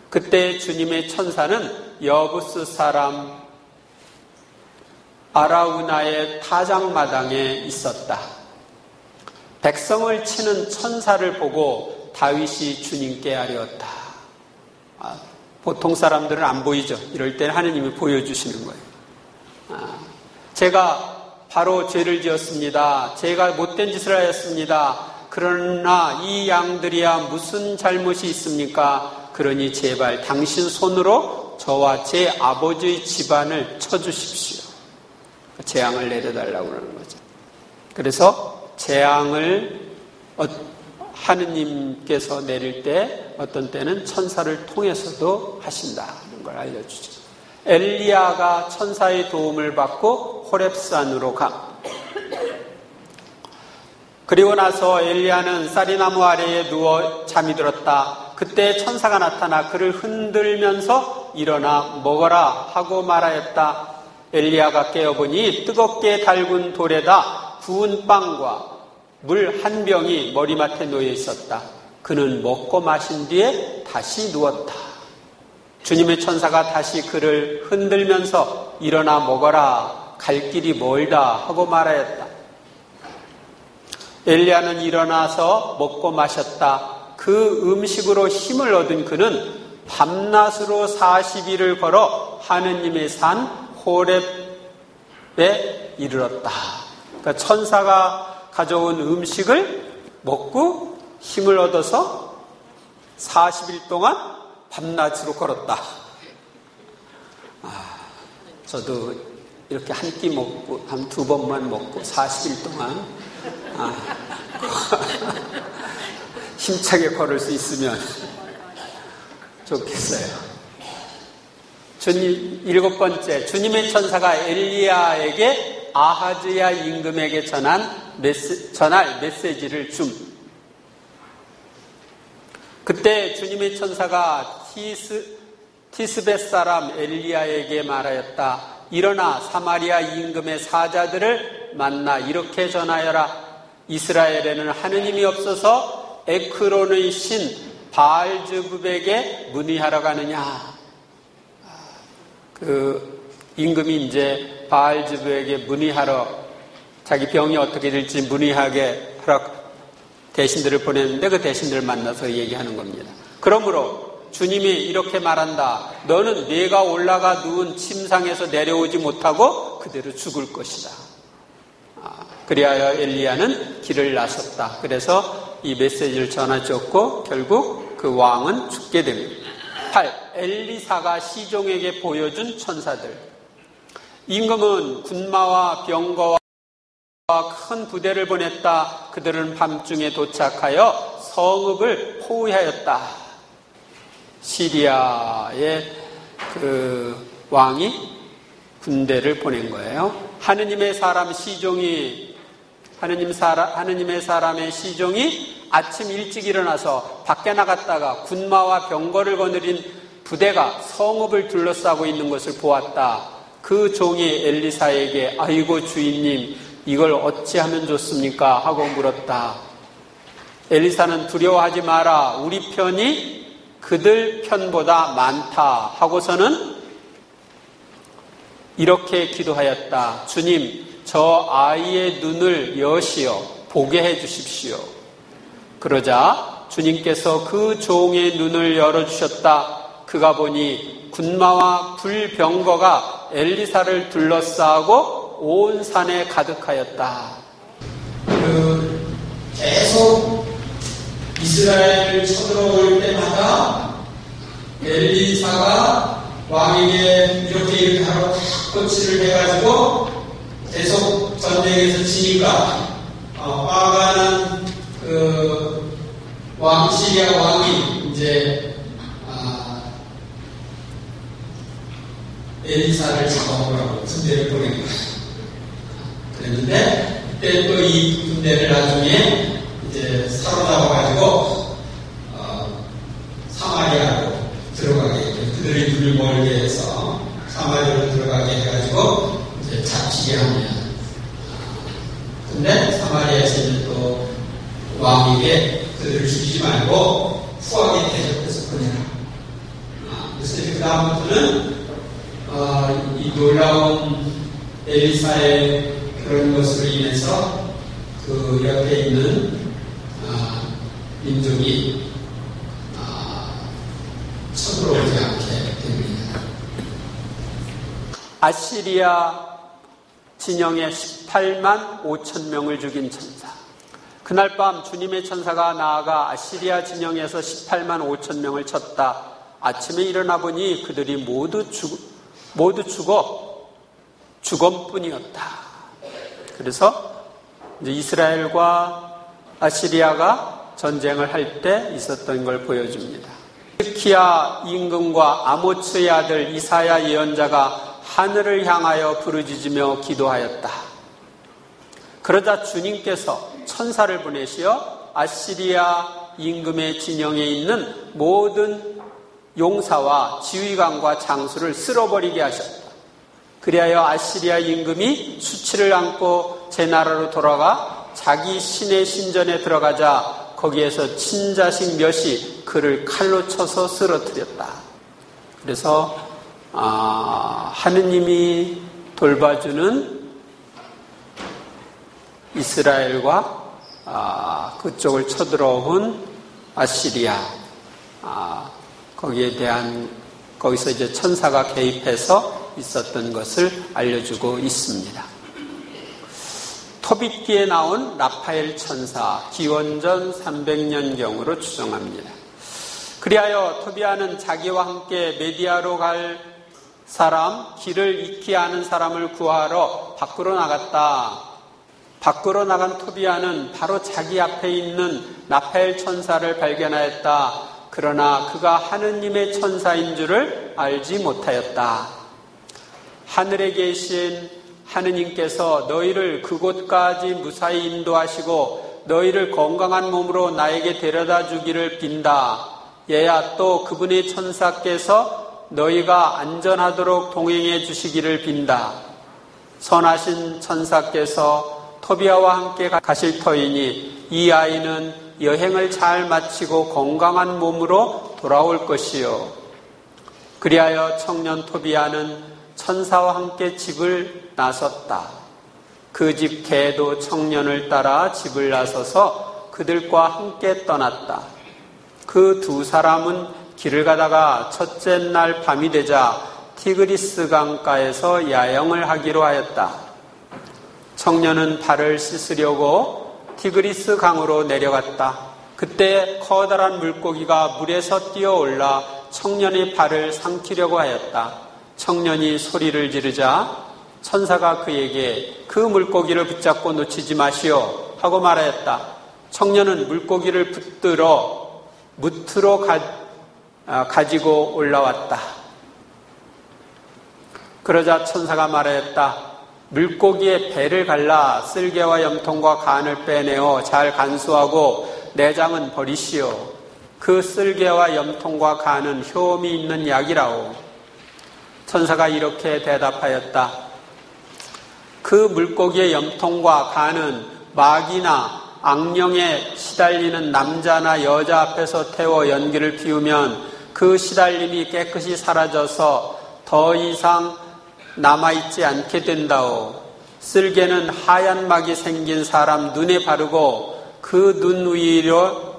그때 주님의 천사는 여부스 사람 아라우나의 타작마당에 있었다. 백성을 치는 천사를 보고 다윗이 주님께 아뢰었다. 보통 사람들은 안 보이죠. 이럴 때는 하느님이 보여주시는 거예요. 제가 바로 죄를 지었습니다. 제가 못된 짓을 하였습니다. 그러나 이 양들이야 무슨 잘못이 있습니까? 그러니 제발 당신 손으로 저와 제 아버지의 집안을 쳐주십시오. 재앙을 내려달라고 하는 거죠. 그래서 재앙을 하느님께서 내릴 때 어떤 때는 천사를 통해서도 하신다는 걸 알려주죠. 엘리야가 천사의 도움을 받고 호렙산으로 가. 그리고 나서 엘리야는 쌀이나무 아래에 누워 잠이 들었다. 그때 천사가 나타나 그를 흔들면서 일어나 먹어라 하고 말하였다. 엘리야가 깨어보니 뜨겁게 달군 돌에다 구운 빵과 물 한 병이 머리맡에 놓여 있었다. 그는 먹고 마신 뒤에 다시 누웠다. 주님의 천사가 다시 그를 흔들면서 일어나 먹어라. 갈 길이 멀다 하고 말하였다. 엘리야는 일어나서 먹고 마셨다. 그 음식으로 힘을 얻은 그는 밤낮으로 40일을 걸어 하느님의 산 호렙에 이르렀다. 그러니까 천사가 가져온 음식을 먹고 힘을 얻어서 40일 동안 밤낮으로 걸었다. 저도 이렇게 한 끼 먹고 한 2번만 먹고 40일 동안 힘차게 걸을 수 있으면 좋겠어요. 7번째, 주님의 천사가 엘리야에게 아하즈야 임금에게 전할 메시지를 줌. 그때 주님의 천사가 티스벳 사람 엘리야에게 말하였다. 일어나 사마리아 임금의 사자들을 만나 이렇게 전하여라. 이스라엘에는 하느님이 없어서 에크론의 신 바알즈붑에게 문의하러 가느냐. 그 임금이 이제 바알즈붑에게 문의하러, 자기 병이 어떻게 될지 문의하게 하러 대신들을 보냈는데 그 대신들을 만나서 얘기하는 겁니다. 그러므로 주님이 이렇게 말한다. 너는 네가 올라가 누운 침상에서 내려오지 못하고 그대로 죽을 것이다. 그리하여 엘리야는 길을 나섰다. 그래서 이 메시지를 전해줬고 결국 그 왕은 죽게 됩니다. 8. 엘리사가 시종에게 보여준 천사들. 임금은 군마와 병거와 큰 부대를 보냈다. 그들은 밤중에 도착하여 성읍을 포위하였다. 시리아의 그 왕이 군대를 보낸 거예요. 하느님의 사람의 시종이 아침 일찍 일어나서 밖에 나갔다가 군마와 병거를 거느린 부대가 성읍을 둘러싸고 있는 것을 보았다. 그 종이 엘리사에게 아이고 주인님 이걸 어찌하면 좋습니까? 하고 물었다. 엘리사는 두려워하지 마라. 우리 편이 그들 편보다 많다. 하고서는 이렇게 기도하였다. 주님, 저 아이의 눈을 여시어 보게 해 주십시오. 그러자 주님께서 그 종의 눈을 열어주셨다. 그가 보니 군마와 불병거가 엘리사를 둘러싸고 온 산에 가득하였다. 계속 이스라엘을 쳐들어올 때마다 엘리사가 왕에게 이렇게 하고 탁꼬치를 해가지고 계속 전쟁에서 지니까 화가 난 그 시리아 왕이 이제 엘리사를 잡아오라고 군대를 보낸 거예요. 그랬는데 그때 또 이 군대를 나중에 이제 사로잡아가지고 사마리아로 들어가게, 그들의 눈을 멀게 해서 사마리아로 들어가게 해가지고 이제 잡히게 하면, 근데 사마리아에서 이제 또 왕에게 그들을 죽이지 말고 후하게 대접해서 보내라. 그래서 그 다음부터는 이 놀라운 엘리사의 그런 것으로 인해서 그 옆에 있는 민족이 쳐들어오지 않게 됩니다. 아시리아 진영에 18만 5천 명을 죽인 천사. 그날 밤 주님의 천사가 나아가 아시리아 진영에서 18만 5천 명을 쳤다. 아침에 일어나 보니 그들이 모두 죽어 죽음뿐이었다. 그래서 이제 이스라엘과 아시리아가 전쟁을 할 때 있었던 걸 보여줍니다. 히스기야 임금과 아모츠의 아들 이사야 예언자가 하늘을 향하여 부르짖으며 기도하였다. 그러자 주님께서 천사를 보내시어 아시리아 임금의 진영에 있는 모든 용사와 지휘관과 장수를 쓸어버리게 하셨다. 그리하여 아시리아 임금이 수치를 안고 제 나라로 돌아가 자기 신의 신전에 들어가자 거기에서 친자식 몇이 그를 칼로 쳐서 쓰러뜨렸다. 그래서 하느님이 돌봐주는 이스라엘과 그쪽을 쳐들어온 아시리아, 거기서 이제 천사가 개입해서 있었던 것을 알려주고 있습니다. 토빗기에 나온 라파엘 천사, 기원전 300년경으로 추정합니다. 그리하여 토비아는 자기와 함께 메디아로 갈 사람, 길을 익히 아는 사람을 구하러 밖으로 나갔다. 밖으로 나간 토비아는 바로 자기 앞에 있는 라파엘 천사를 발견하였다. 그러나 그가 하느님의 천사인 줄을 알지 못하였다. 하늘에 계신 하느님께서 너희를 그곳까지 무사히 인도하시고 너희를 건강한 몸으로 나에게 데려다 주기를 빈다. 얘야, 또 그분의 천사께서 너희가 안전하도록 동행해 주시기를 빈다. 선하신 천사께서 토비아와 함께 가실 터이니 이 아이는 여행을 잘 마치고 건강한 몸으로 돌아올 것이요. 그리하여 청년 토비아는 천사와 함께 집을 나섰다. 그 집 개도 청년을 따라 집을 나서서 그들과 함께 떠났다. 그 두 사람은 길을 가다가 첫째 날 밤이 되자 티그리스 강가에서 야영을 하기로 하였다. 청년은 발을 씻으려고 티그리스 강으로 내려갔다. 그때 커다란 물고기가 물에서 뛰어올라 청년의 발을 삼키려고 하였다. 청년이 소리를 지르자 천사가 그에게 그 물고기를 붙잡고 놓치지 마시오 하고 말하였다. 청년은 물고기를 붙들어 무트로 가지고 올라왔다. 그러자 천사가 말하였다. 물고기의 배를 갈라 쓸개와 염통과 간을 빼내어 잘 간수하고 내장은 버리시오. 그 쓸개와 염통과 간은 효험이 있는 약이라오. 천사가 이렇게 대답하였다. 그 물고기의 염통과 간은 마귀나 악령에 시달리는 남자나 여자 앞에서 태워 연기를 피우면 그 시달림이 깨끗이 사라져서 더 이상 남아있지 않게 된다오. 쓸개는 하얀 막이 생긴 사람 눈에 바르고 그 눈 위로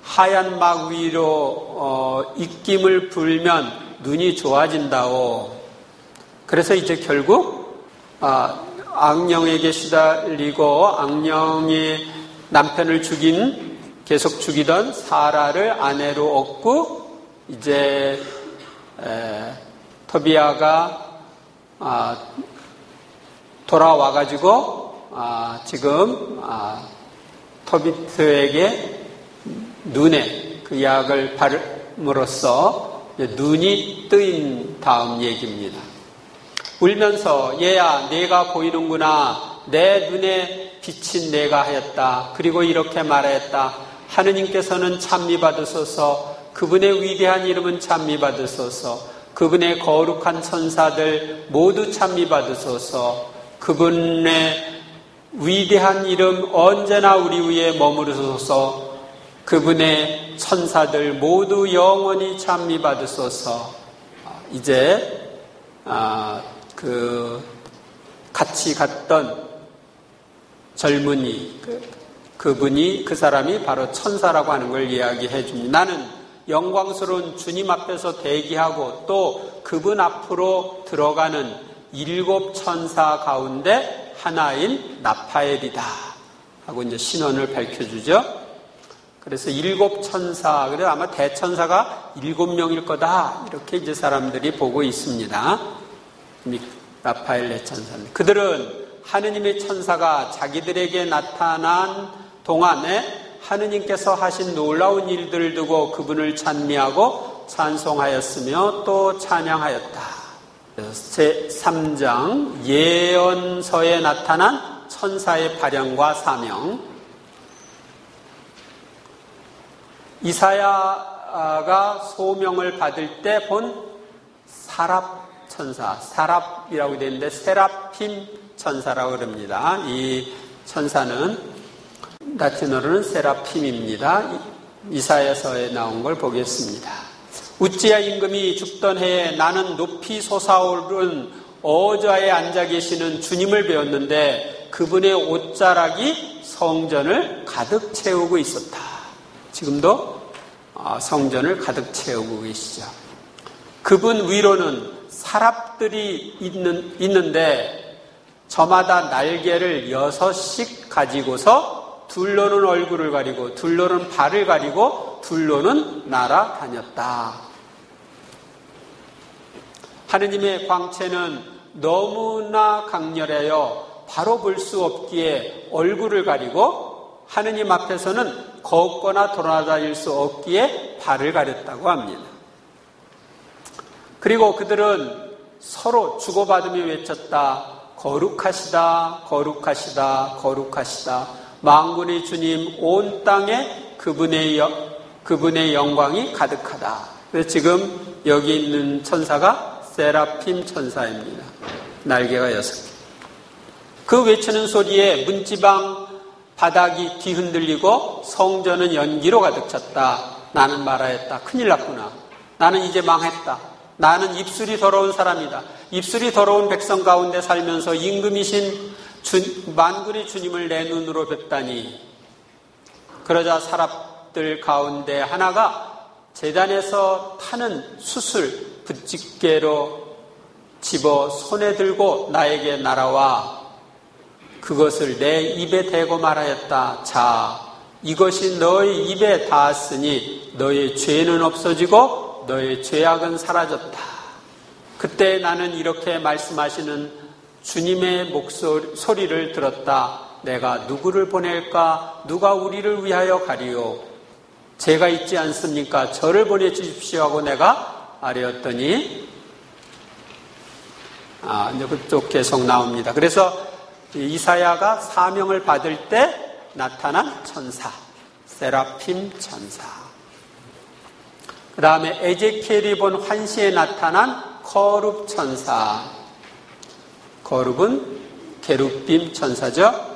하얀 막 위로 입김을 불면 눈이 좋아진다오. 그래서 이제 결국 악령에게 시달리고 악령의 남편을 계속 죽이던 사라를 아내로 얻고 이제 토비아가 돌아와가지고 지금 토비트에게 눈에 그 약을 바름으로써 눈이 뜨인 다음 얘기입니다. 울면서 얘야 내가 보이는구나. 내 눈에 비친 내가 하였다. 그리고 이렇게 말하였다. 하느님께서는 찬미 받으소서. 그분의 위대한 이름은 찬미 받으소서. 그분의 거룩한 천사들 모두 찬미 받으소서. 그분의 위대한 이름 언제나 우리 위에 머무르소서. 그분의 천사들 모두 영원히 찬미 받으소서. 이제 같이 갔던 젊은이 그 사람이 바로 천사라고 하는 걸 이야기해 줍니다. 나는 영광스러운 주님 앞에서 대기하고 또 그분 앞으로 들어가는 7 천사 가운데 하나인 라파엘이다 하고 이제 신원을 밝혀주죠. 그래서 7 천사, 그래서 아마 대천사가 7명일 거다 이렇게 이제 사람들이 보고 있습니다. 라파엘 대천사입니다. 그들은 하느님의 천사가 자기들에게 나타난 동안에 하느님께서 하신 놀라운 일들을 두고 그분을 찬미하고 찬송하였으며 또 찬양하였다. 제3장 예언서에 나타난 천사의 발현과 사명. 이사야가 소명을 받을 때 본 사랍 천사, 사랍이라고 되어 있는데 세라핌 천사라고 그럽니다. 이 천사는 라틴어로는 세라핌입니다. 이사야서에 나온 걸 보겠습니다. 우찌야 임금이 죽던 해에 나는 높이 솟아오른 어좌에 앉아 계시는 주님을 배웠는데 그분의 옷자락이 성전을 가득 채우고 있었다. 지금도 성전을 가득 채우고 계시죠. 그분 위로는 사람들이 있는데 저마다 날개를 6씩 가지고서 둘로는 얼굴을 가리고 둘로는 발을 가리고 둘로는 날아다녔다. 하느님의 광채는 너무나 강렬하여 바로 볼 수 없기에 얼굴을 가리고 하느님 앞에서는 걷거나 돌아다닐 수 없기에 발을 가렸다고 합니다. 그리고 그들은 서로 주고받으며 외쳤다. 거룩하시다, 거룩하시다, 거룩하시다. 만군의 주님, 온 땅에 그분의 영광이 가득하다. 그래서 지금 여기 있는 천사가 세라핌 천사입니다. 날개가 6개. 그 외치는 소리에 문지방 바닥이 뒤흔들리고 성전은 연기로 가득 찼다. 나는 말하였다. 큰일 났구나. 나는 이제 망했다. 나는 입술이 더러운 사람이다. 입술이 더러운 백성 가운데 살면서 임금이신 만군의 주님을 내 눈으로 뵙다니. 그러자 사람들 가운데 하나가 제단에서 타는 숯을 붓집게로 집어 손에 들고 나에게 날아와 그것을 내 입에 대고 말하였다. 자, 이것이 너의 입에 닿았으니 너의 죄는 없어지고 너의 죄악은 사라졌다. 그때 나는 이렇게 말씀하시는 주님의 소리를 들었다. 내가 누구를 보낼까? 누가 우리를 위하여 가리요? 제가 있지 않습니까? 저를 보내주십시오 하고 내가 아뢰었더니 이제 그쪽 계속 나옵니다. 그래서 이사야가 사명을 받을 때 나타난 천사, 세라핌 천사. 그 다음에 에제키엘이 본 환시에 나타난 거룹 천사. 거룹은 게룹빔 천사죠.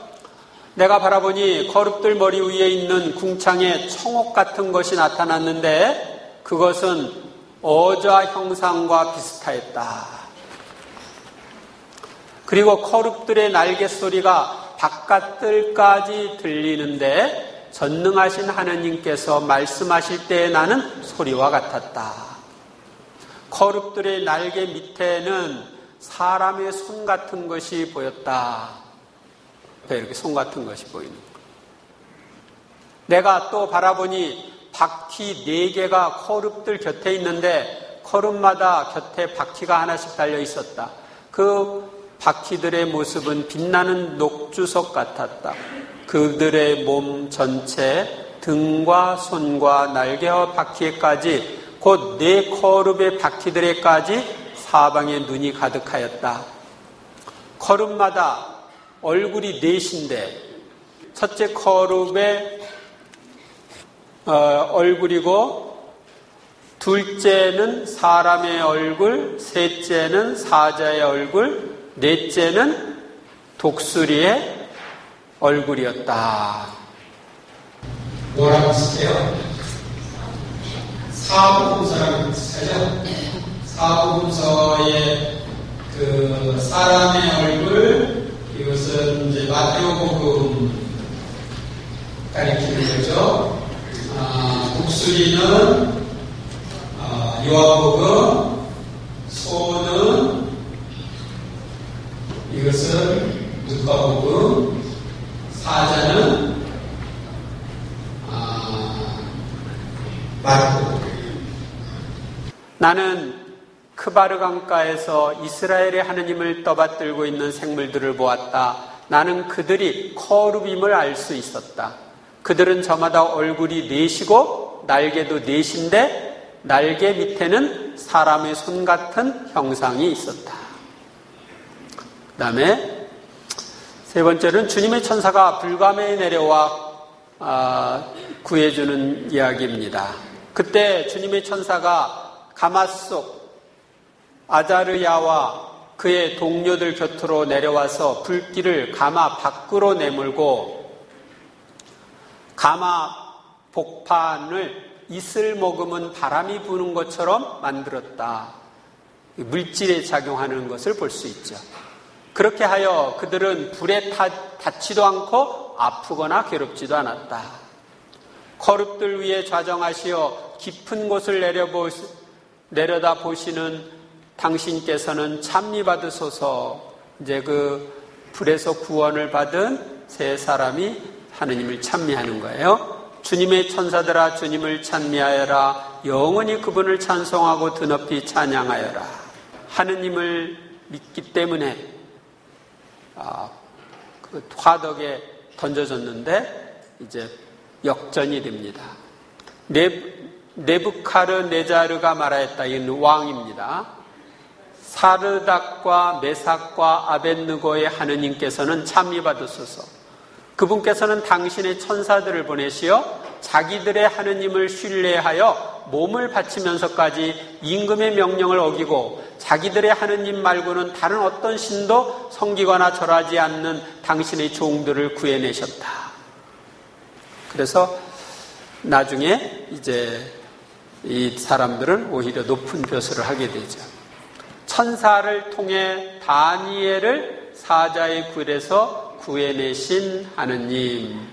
내가 바라보니 거룹들 머리 위에 있는 궁창에 청옥 같은 것이 나타났는데 그것은 어자 형상과 비슷하였다. 그리고 거룹들의 날개 소리가 바깥들까지 들리는데 전능하신 하느님께서 말씀하실 때에 나는 소리와 같았다. 거룹들의 날개 밑에는 사람의 손 같은 것이 보였다. 이렇게 손 같은 것이 보이는 거예요. 내가 또 바라보니 바퀴 4개가 거룹들 곁에 있는데 거룹마다 곁에 바퀴가 하나씩 달려 있었다. 그 바퀴들의 모습은 빛나는 녹주석 같았다. 그들의 몸 전체, 등과 손과 날개와 바퀴에까지 곧 4거룹의 바퀴들에까지 사방에 눈이 가득하였다. 거룹마다 얼굴이 4인데 첫째 거룹의 얼굴이고 둘째는 사람의 얼굴, 셋째는 사자의 얼굴, 넷째는 독수리의 얼굴이었다. 뭐라고 비슷해요? 사복음서랑 비슷하죠? 사복음서의 그 사람의 얼굴, 이것은 이제 마태복음 가리키는 거죠. 독수리는 요한복음, 소는 이것은 누가복음, 사자는 마태복음. 나는 크바르 강가에서 이스라엘의 하느님을 떠받들고 있는 생물들을 보았다. 나는 그들이 거룹임을 알 수 있었다. 그들은 저마다 얼굴이 4시고 날개도 4인데 날개 밑에는 사람의 손 같은 형상이 있었다. 그 다음에 세 번째는 주님의 천사가 불감에 내려와 구해주는 이야기입니다. 그때 주님의 천사가 가마 속 아자르야와 그의 동료들 곁으로 내려와서 불길을 가마 밖으로 내몰고 가마 복판을 이슬 머금은 바람이 부는 것처럼 만들었다. 물질에 작용하는 것을 볼 수 있죠. 그렇게 하여 그들은 불에 닿지도 않고 아프거나 괴롭지도 않았다. 거룩들 위에 좌정하시어 깊은 곳을 내려다 보시는 당신께서는 찬미 받으소서. 이제 그 불에서 구원을 받은 세 사람이 하느님을 찬미하는 거예요. 주님의 천사들아 주님을 찬미하여라. 영원히 그분을 찬송하고 드높이 찬양하여라. 하느님을 믿기 때문에 그 화덕에 던져졌는데 이제 역전이 됩니다. 네부카르네자르가 말하였다. 이는 왕입니다. 사르닥과 메삭과 아벳느고의 하느님께서는 찬미받으소서. 그분께서는 당신의 천사들을 보내시어 자기들의 하느님을 신뢰하여 몸을 바치면서까지 임금의 명령을 어기고 자기들의 하느님 말고는 다른 어떤 신도 섬기거나 절하지 않는 당신의 종들을 구해내셨다. 그래서 나중에 이제 이 사람들은 오히려 높은 벼슬을 하게 되죠. 천사를 통해 다니엘을 사자의 굴에서 구해내신 하느님,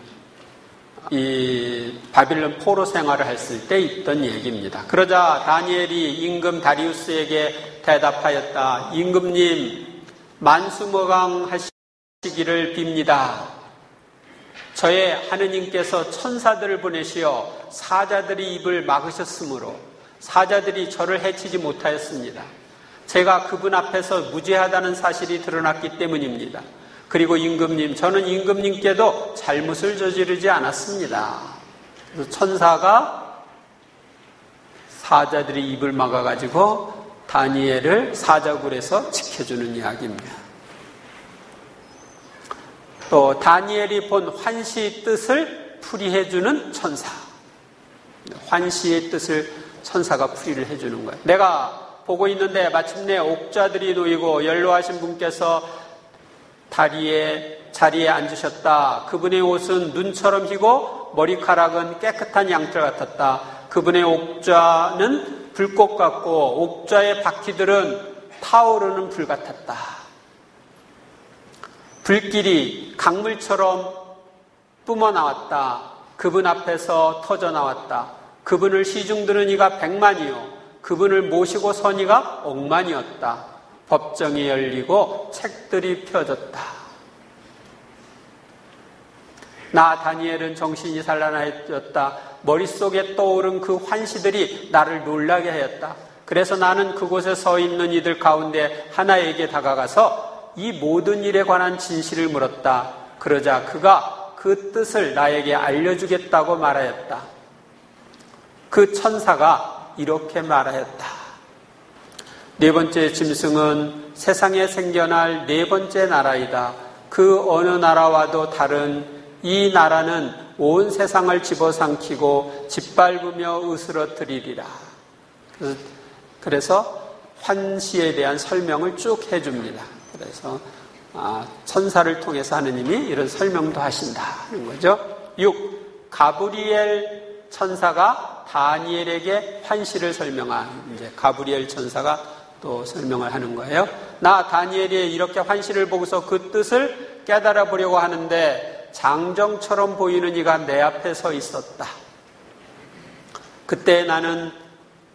이 바빌론 포로 생활을 했을 때 있던 얘기입니다. 그러자 다니엘이 임금 다리우스에게 대답하였다. 임금님, 만수무강하시기를 빕니다. 저의 하느님께서 천사들을 보내시어 사자들이 입을 막으셨으므로 사자들이 저를 해치지 못하였습니다. 제가 그분 앞에서 무죄하다는 사실이 드러났기 때문입니다. 그리고 임금님, 저는 임금님께도 잘못을 저지르지 않았습니다. 그래서 천사가 사자들이 입을 막아가지고 다니엘을 사자굴에서 지켜주는 이야기입니다. 또 다니엘이 본 환시의 뜻을 풀이해주는 천사. 환시의 뜻을 천사가 풀이를 해주는 거예요. 내가 보고 있는데 마침내 옥좌들이 놓이고 연로하신 분께서 자리에 앉으셨다. 그분의 옷은 눈처럼 희고 머리카락은 깨끗한 양털 같았다. 그분의 옥좌는 불꽃 같고 옥좌의 바퀴들은 타오르는 불 같았다. 불길이 강물처럼 뿜어나왔다. 그분 앞에서 터져나왔다. 그분을 시중드는 이가 100만이요. 그분을 모시고 선 이가 10,000,000이었다. 법정이 열리고 책들이 펴졌다. 나 다니엘은 정신이 산란하였다. 머릿속에 떠오른 그 환시들이 나를 놀라게 하였다. 그래서 나는 그곳에 서 있는 이들 가운데 하나에게 다가가서 이 모든 일에 관한 진실을 물었다. 그러자 그가 그 뜻을 나에게 알려주겠다고 말하였다. 그 천사가 이렇게 말하였다. 네 번째 짐승은 세상에 생겨날 네 번째 나라이다. 그 어느 나라와도 다른 이 나라는 온 세상을 집어삼키고 짓밟으며 으스러뜨리리라. 그래서 환시에 대한 설명을 쭉 해줍니다. 그래서 천사를 통해서 하느님이 이런 설명도 하신다는 거죠. 6. 가브리엘 천사가 다니엘에게 환시를 설명한, 이제 가브리엘 천사가 또 설명을 하는 거예요. 나 다니엘이 이렇게 환시를 보고서 그 뜻을 깨달아 보려고 하는데 장정처럼 보이는 이가 내 앞에 서 있었다. 그때 나는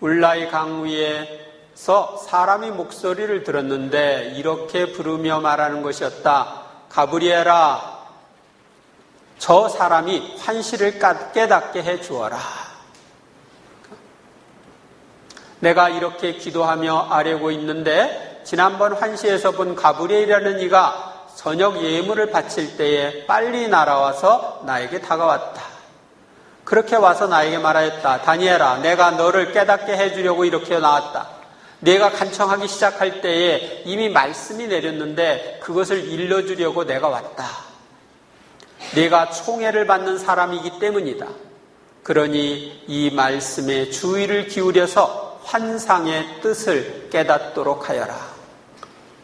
울라이 강 위에서 사람이 목소리를 들었는데 이렇게 부르며 말하는 것이었다. 가브리엘아, 저 사람이 환시를 깨닫게 해 주어라. 내가 이렇게 기도하며 아뢰고 있는데 지난번 환시에서 본 가브리엘이라는 이가 저녁 예물을 바칠 때에 빨리 날아와서 나에게 다가왔다. 그렇게 와서 나에게 말하였다. 다니엘아, 내가 너를 깨닫게 해주려고 이렇게 나왔다. 내가 간청하기 시작할 때에 이미 말씀이 내렸는데 그것을 일러주려고 내가 왔다. 내가 총애를 받는 사람이기 때문이다. 그러니 이 말씀에 주의를 기울여서 환상의 뜻을 깨닫도록 하여라.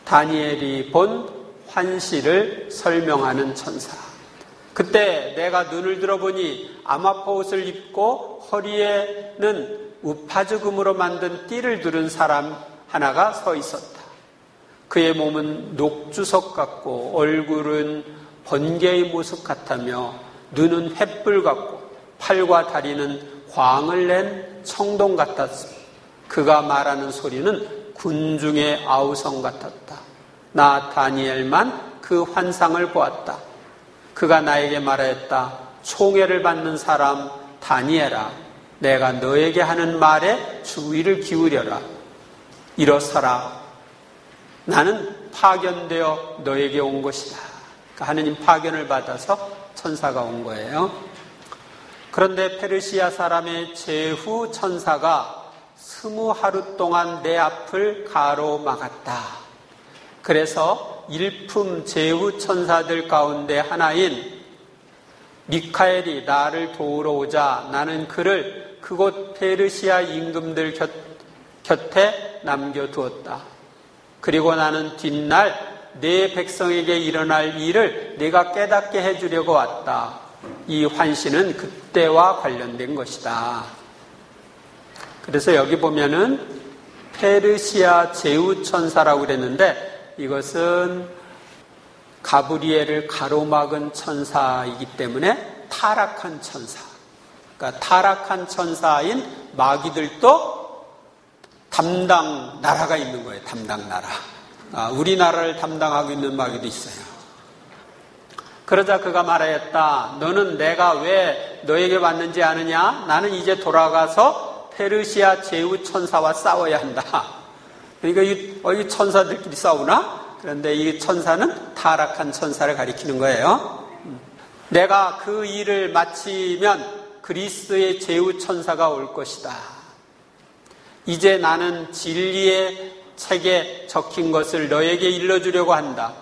다니엘이 본 환시를 설명하는 천사. 그때 내가 눈을 들어보니 아마포 옷을 입고 허리에는 우파즈금으로 만든 띠를 두른 사람 하나가 서 있었다. 그의 몸은 녹주석 같고 얼굴은 번개의 모습 같으며 눈은 횃불 같고 팔과 다리는 광을 낸 청동 같았습니다. 그가 말하는 소리는 군중의 아우성 같았다. 나 다니엘만 그 환상을 보았다. 그가 나에게 말하였다. 총애를 받는 사람 다니엘아, 내가 너에게 하는 말에 주의를 기울여라. 일어서라. 나는 파견되어 너에게 온 것이다. 그러니까 하느님 파견을 받아서 천사가 온 거예요. 그런데 페르시아 사람의 제후 천사가 20하루 동안 내 앞을 가로막았다. 그래서 일품 제후 천사들 가운데 하나인 미카엘이 나를 도우러 오자 나는 그를 그곳 페르시아 임금들 곁에 남겨두었다. 그리고 나는 뒷날 내 백성에게 일어날 일을 내가 깨닫게 해주려고 왔다. 이 환시는 그때와 관련된 것이다. 그래서 여기 보면은 페르시아 제후 천사라고 그랬는데 이것은 가브리엘을 가로막은 천사이기 때문에 타락한 천사. 그러니까 타락한 천사인 마귀들도 담당 나라가 있는 거예요. 담당 나라. 우리나라를 담당하고 있는 마귀도 있어요. 그러자 그가 말하였다. 너는 내가 왜 너에게 왔는지 아느냐? 나는 이제 돌아가서 페르시아 제후 천사와 싸워야 한다. 그러니까 이 천사들끼리 싸우나? 그런데 이 천사는 타락한 천사를 가리키는 거예요. 내가 그 일을 마치면 그리스의 제후 천사가 올 것이다. 이제 나는 진리의 책에 적힌 것을 너에게 일러주려고 한다.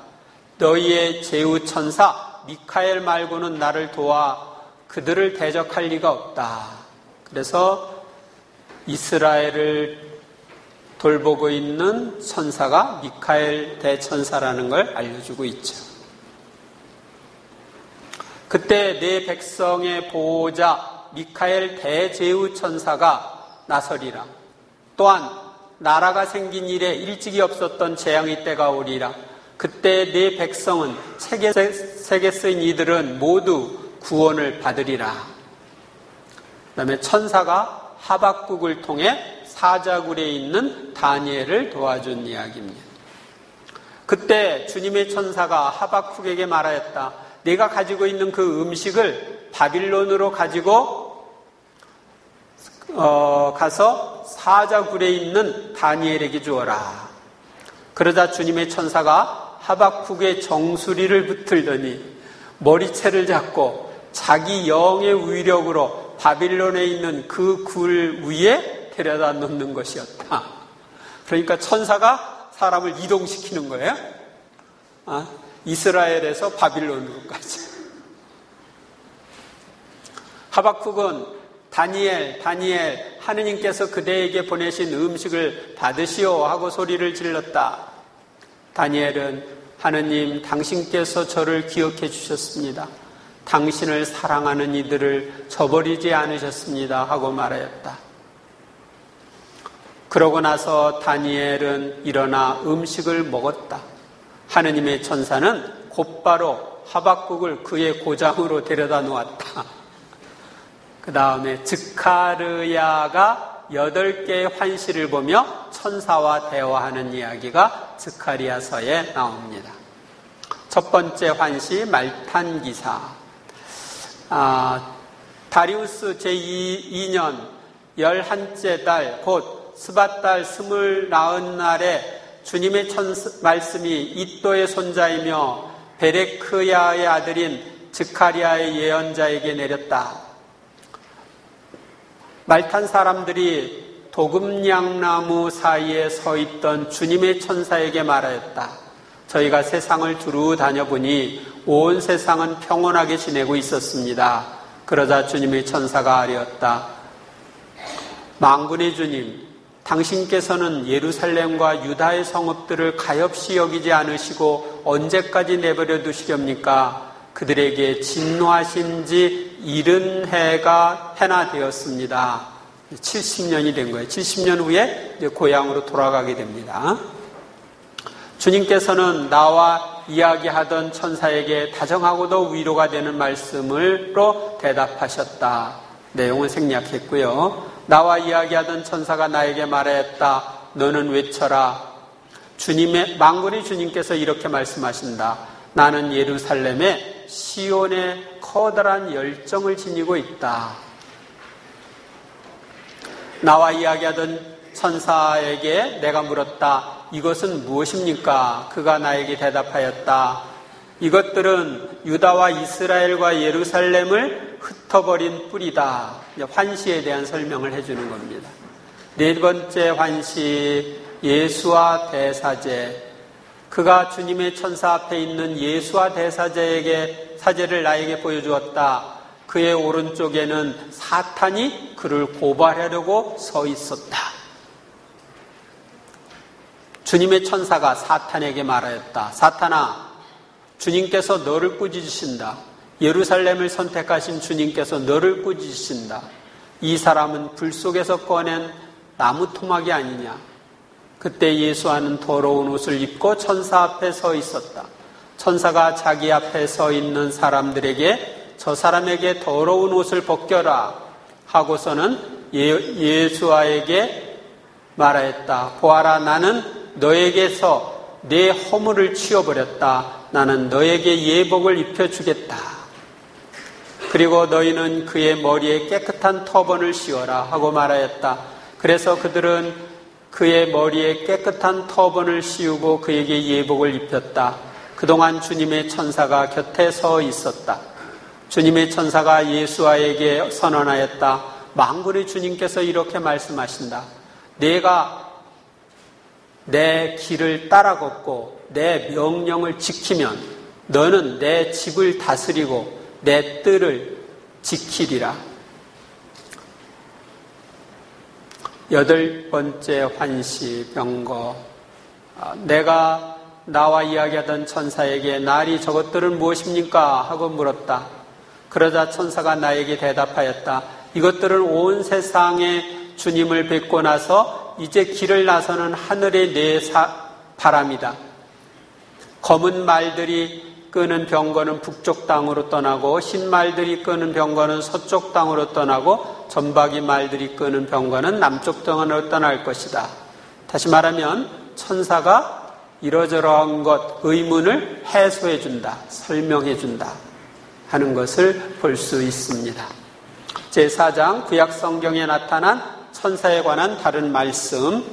너희의 제후 천사 미카엘 말고는 나를 도와 그들을 대적할 리가 없다. 그래서 이스라엘을 돌보고 있는 천사가 미카엘 대천사라는 걸 알려주고 있죠. 그때 내 백성의 보호자 미카엘 대제후 천사가 나서리라. 또한 나라가 생긴 이래 일찍이 없었던 재앙의 때가 오리라. 그때 내 백성은 책에 쓰인 이들은 모두 구원을 받으리라. 그 다음에 천사가 하박국을 통해 사자굴에 있는 다니엘을 도와준 이야기입니다. 그때 주님의 천사가 하박국에게 말하였다. 내가 가지고 있는 그 음식을 바빌론으로 가지고 가서 사자굴에 있는 다니엘에게 주어라. 그러자 주님의 천사가 하박국의 정수리를 붙들더니 머리채를 잡고 자기 영의 위력으로 바빌론에 있는 그 굴 위에 데려다 놓는 것이었다. 그러니까 천사가 사람을 이동시키는 거예요. 이스라엘에서 바빌론으로까지. 하박국은 다니엘 하느님께서 그대에게 보내신 음식을 받으시오 하고 소리를 질렀다. 다니엘은 하느님 당신께서 저를 기억해 주셨습니다. 당신을 사랑하는 이들을 저버리지 않으셨습니다 하고 말하였다. 그러고 나서 다니엘은 일어나 음식을 먹었다. 하느님의 천사는 곧바로 하박국을 그의 고장으로 데려다 놓았다. 그 다음에 즈카르야가 8개의 환시를 보며 천사와 대화하는 이야기가 즈카리야서에 나옵니다. 첫 번째 환시 말탄기사. 다리우스 제2년 11째 달 곧 스밧달 29날에 주님의 말씀이 이또의 손자이며 베레크야의 아들인 즈카리야의 예언자에게 내렸다. 말탄 사람들이 도금양나무 사이에 서 있던 주님의 천사에게 말하였다. 저희가 세상을 두루 다녀보니 온 세상은 평온하게 지내고 있었습니다. 그러자 주님의 천사가 아뢰었다. 만군의 주님, 당신께서는 예루살렘과 유다의 성읍들을 가엾이 여기지 않으시고 언제까지 내버려 두시렵니까? 그들에게 진노하신 지 70해나 되었습니다. 70년이 된 거예요. 70년 후에 이제 고향으로 돌아가게 됩니다. 주님께서는 나와 이야기하던 천사에게 다정하고도 위로가 되는 말씀으로 대답하셨다. 내용은 생략했고요. 나와 이야기하던 천사가 나에게 말하였다. 너는 외쳐라. 만군의 주님께서 이렇게 말씀하신다. 나는 예루살렘에 시온의 커다란 열정을 지니고 있다. 나와 이야기하던 천사에게 내가 물었다. 이것은 무엇입니까? 그가 나에게 대답하였다. 이것들은 유다와 이스라엘과 예루살렘을 흩어버린 뿌리다. 환시에 대한 설명을 해주는 겁니다. 네 번째 환시, 예수와 대사제. 그가 주님의 천사 앞에 있는 예수와 대사제에게 사제를 나에게 보여주었다. 그의 오른쪽에는 사탄이 그를 고발하려고 서 있었다. 주님의 천사가 사탄에게 말하였다. 사탄아, 주님께서 너를 꾸짖으신다. 예루살렘을 선택하신 주님께서 너를 꾸짖으신다. 이 사람은 불 속에서 꺼낸 나무 토막이 아니냐. 그때 예수와는 더러운 옷을 입고 천사 앞에 서 있었다. 천사가 자기 앞에 서 있는 사람들에게 저 사람에게 더러운 옷을 벗겨라 하고서는 예수와에게 말하였다. 보아라, 나는 너에게서 내 허물을 치워버렸다. 나는 너에게 예복을 입혀주겠다. 그리고 너희는 그의 머리에 깨끗한 터번을 씌워라 하고 말하였다. 그래서 그들은 그의 머리에 깨끗한 터번을 씌우고 그에게 예복을 입혔다. 그동안 주님의 천사가 곁에 서 있었다. 주님의 천사가 예수와에게 선언하였다. 만군의 주님께서 이렇게 말씀하신다. 내가 내 길을 따라 걷고 내 명령을 지키면 너는 내 집을 다스리고 내 뜰을 지키리라. 여덟 번째 환시 병거. 내가 나와 이야기하던 천사에게 날이 저것들은 무엇입니까? 하고 물었다. 그러자 천사가 나에게 대답하였다. 이것들은 온 세상에 주님을 뵙고 나서 이제 길을 나서는 하늘의 네 바람이다. 검은 말들이 끄는 병거는 북쪽 땅으로 떠나고 흰 말들이 끄는 병거는 서쪽 땅으로 떠나고 점박이 말들이 끄는 병거는 남쪽 땅으로 떠날 것이다. 다시 말하면 천사가 이러저러한 것 의문을 해소해 준다, 설명해 준다 하는 것을 볼 수 있습니다. 제4장 구약 성경에 나타난 천사에 관한 다른 말씀,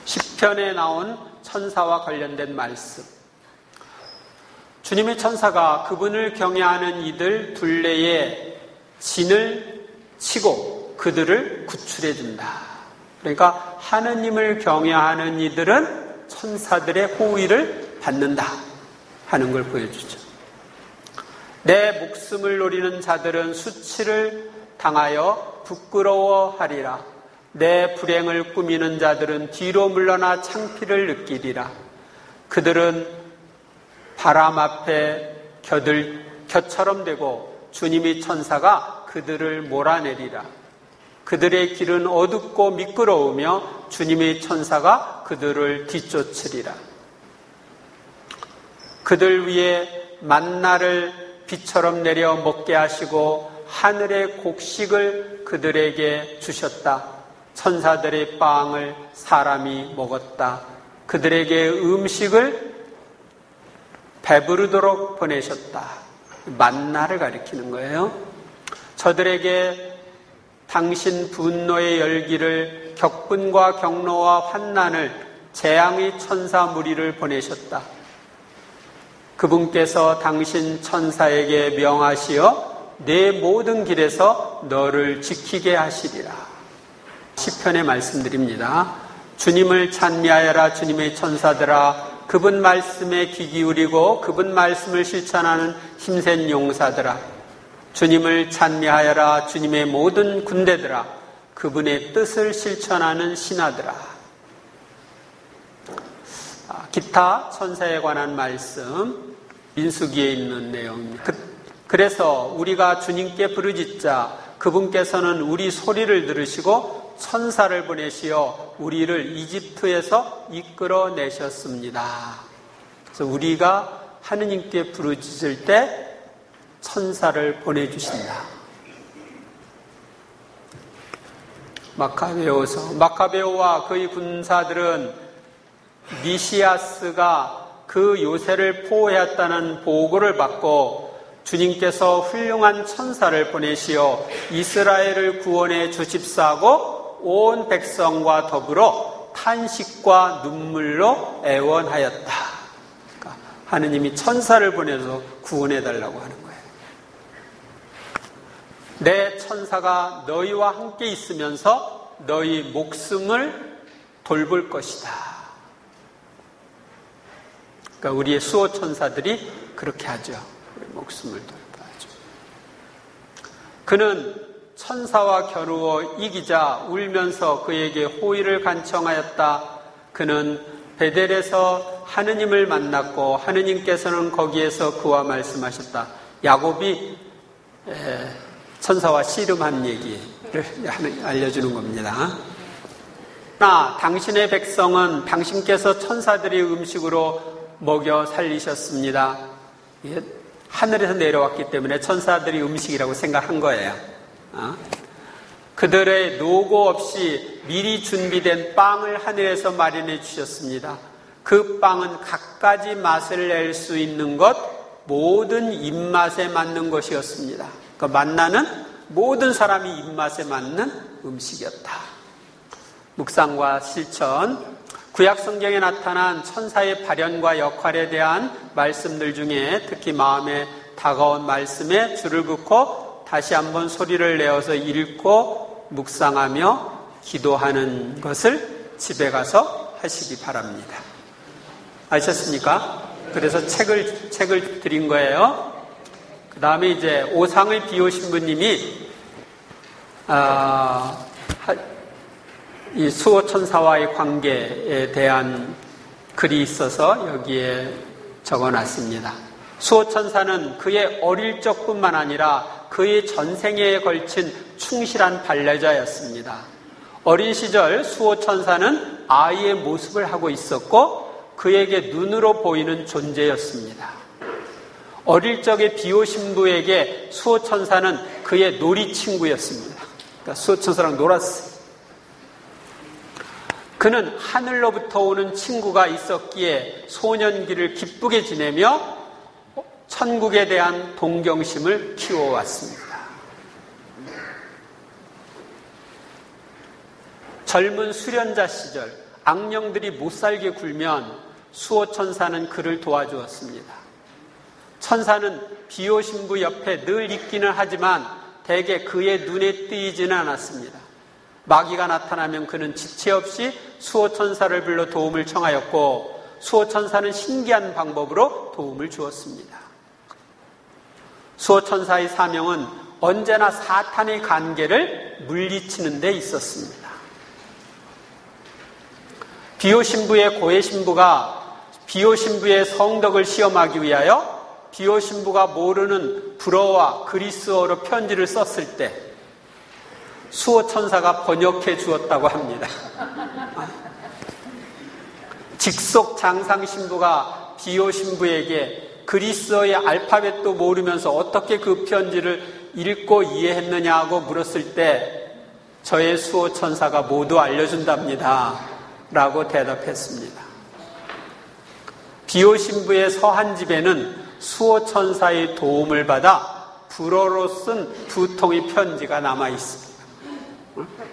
시편에 나온 천사와 관련된 말씀. 주님의 천사가 그분을 경외하는 이들 둘레에 진을 치고 그들을 구출해 준다. 그러니까 하느님을 경외하는 이들은 천사들의 호의를 받는다 하는 걸 보여주죠. 내 목숨을 노리는 자들은 수치를 당하여 부끄러워하리라. 내 불행을 꾸미는 자들은 뒤로 물러나 창피를 느끼리라. 그들은 바람 앞에 곁처럼 되고 주님의 천사가 그들을 몰아내리라. 그들의 길은 어둡고 미끄러우며 주님의 천사가 그들을 뒤쫓으리라. 그들 위에 만나를 비처럼 내려 먹게 하시고 하늘의 곡식을 그들에게 주셨다. 천사들의 빵을 사람이 먹었다. 그들에게 음식을 배부르도록 보내셨다. 만나를 가리키는 거예요. 저들에게 당신 분노의 열기를 격분과 경로와 환난을 재앙의 천사 무리를 보내셨다. 그분께서 당신 천사에게 명하시어 내 모든 길에서 너를 지키게 하시리라. 시편에 말씀드립니다. 주님을 찬미하여라. 주님의 천사들아, 그분 말씀에 귀 기울이고 그분 말씀을 실천하는 힘센 용사들아, 주님을 찬미하여라. 주님의 모든 군대들아, 그분의 뜻을 실천하는 신하들아. 기타 천사에 관한 말씀, 민수기에 있는 내용입니다. 그래서 우리가 주님께 부르짖자 그분께서는 우리 소리를 들으시고 천사를 보내시어 우리를 이집트에서 이끌어내셨습니다. 그래서 우리가 하느님께 부르짖을 때 천사를 보내주신다. 마카베오와 그의 군사들은 니시아스가 그 요새를 포위했다는 보고를 받고 주님께서 훌륭한 천사를 보내시어 이스라엘을 구원해 주십사고 온 백성과 더불어 탄식과 눈물로 애원하였다. 그러니까 하느님이 천사를 보내서 구원해달라고 하는 거예요. 내 천사가 너희와 함께 있으면서 너희 목숨을 돌볼 것이다. 그러니까 우리의 수호 천사들이 그렇게 하죠. 우리 목숨을 돌봐야죠. 그는 천사와 겨루어 이기자 울면서 그에게 호의를 간청하였다. 그는 베델에서 하느님을 만났고 하느님께서는 거기에서 그와 말씀하셨다. 야곱이 천사와 씨름한 얘기를 알려주는 겁니다. 그러나 당신의 백성은 당신께서 천사들이 음식으로 먹여 살리셨습니다. 하늘에서 내려왔기 때문에 천사들이 음식이라고 생각한 거예요. 그들의 노고 없이 미리 준비된 빵을 하늘에서 마련해 주셨습니다. 그 빵은 갖가지 맛을 낼 수 있는 것, 모든 입맛에 맞는 것이었습니다. 그 만나는 모든 사람이 입맛에 맞는 음식이었다. 묵상과 실천. 구약 성경에 나타난 천사의 발현과 역할에 대한 말씀들 중에 특히 마음에 다가온 말씀에 줄을 긋고 다시 한번 소리를 내어서 읽고 묵상하며 기도하는 것을 집에 가서 하시기 바랍니다. 아셨습니까? 그래서 책을 드린 거예요. 그 다음에 이제 오상의 비오신부님이 이 수호천사와의 관계에 대한 글이 있어서 여기에 적어놨습니다. 수호천사는 그의 어릴 적뿐만 아니라 그의 전생에 걸친 충실한 반려자였습니다. 어린 시절 수호천사는 아이의 모습을 하고 있었고 그에게 눈으로 보이는 존재였습니다. 어릴 적에 비오신부에게 수호천사는 그의 놀이 친구였습니다. 그러니까 수호천사랑 놀았어요. 그는 하늘로부터 오는 친구가 있었기에 소년기를 기쁘게 지내며 천국에 대한 동경심을 키워왔습니다. 젊은 수련자 시절 악령들이 못살게 굴면 수호천사는 그를 도와주었습니다. 천사는 비오신부 옆에 늘 있기는 하지만 대개 그의 눈에 띄지는 않았습니다. 마귀가 나타나면 그는 지체 없이 수호천사를 불러 도움을 청하였고 수호천사는 신기한 방법으로 도움을 주었습니다. 수호천사의 사명은 언제나 사탄의 관계를 물리치는 데 있었습니다. 비오신부의 고해신부가 비오신부의 성덕을 시험하기 위하여 비오신부가 모르는 불어와 그리스어로 편지를 썼을 때 수호천사가 번역해 주었다고 합니다. 직속 장상신부가 비오신부에게 그리스어의 알파벳도 모르면서 어떻게 그 편지를 읽고 이해했느냐고 물었을 때 저의 수호천사가 모두 알려준답니다 라고 대답했습니다. 비오신부의 서한집에는 수호천사의 도움을 받아 불어로 쓴 2통의 편지가 남아 있습니다.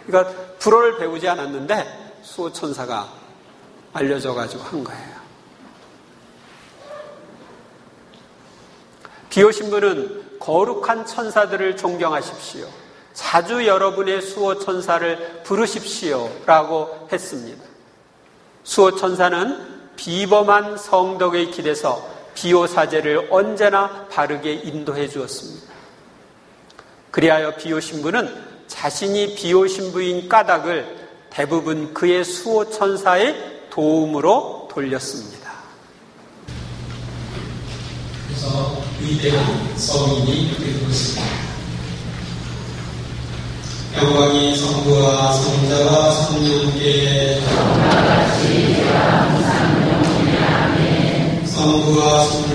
그러니까 불어를 배우지 않았는데 수호천사가 알려줘가지고 한 거예요. 비오신부는 거룩한 천사들을 존경하십시오. 자주 여러분의 수호천사를 부르십시오 라고 했습니다. 수호천사는 비범한 성덕의 길에서 비오사제를 언제나 바르게 인도해 주었습니다. 그리하여 비오신부는 자신이 비오신부인 까닭을 대부분 그의 수호천사의 도움으로 돌렸습니다. 그래서 위대한 성인이 되는 것입니다. 영광이 성부와 성자와 성령께 성부와 성자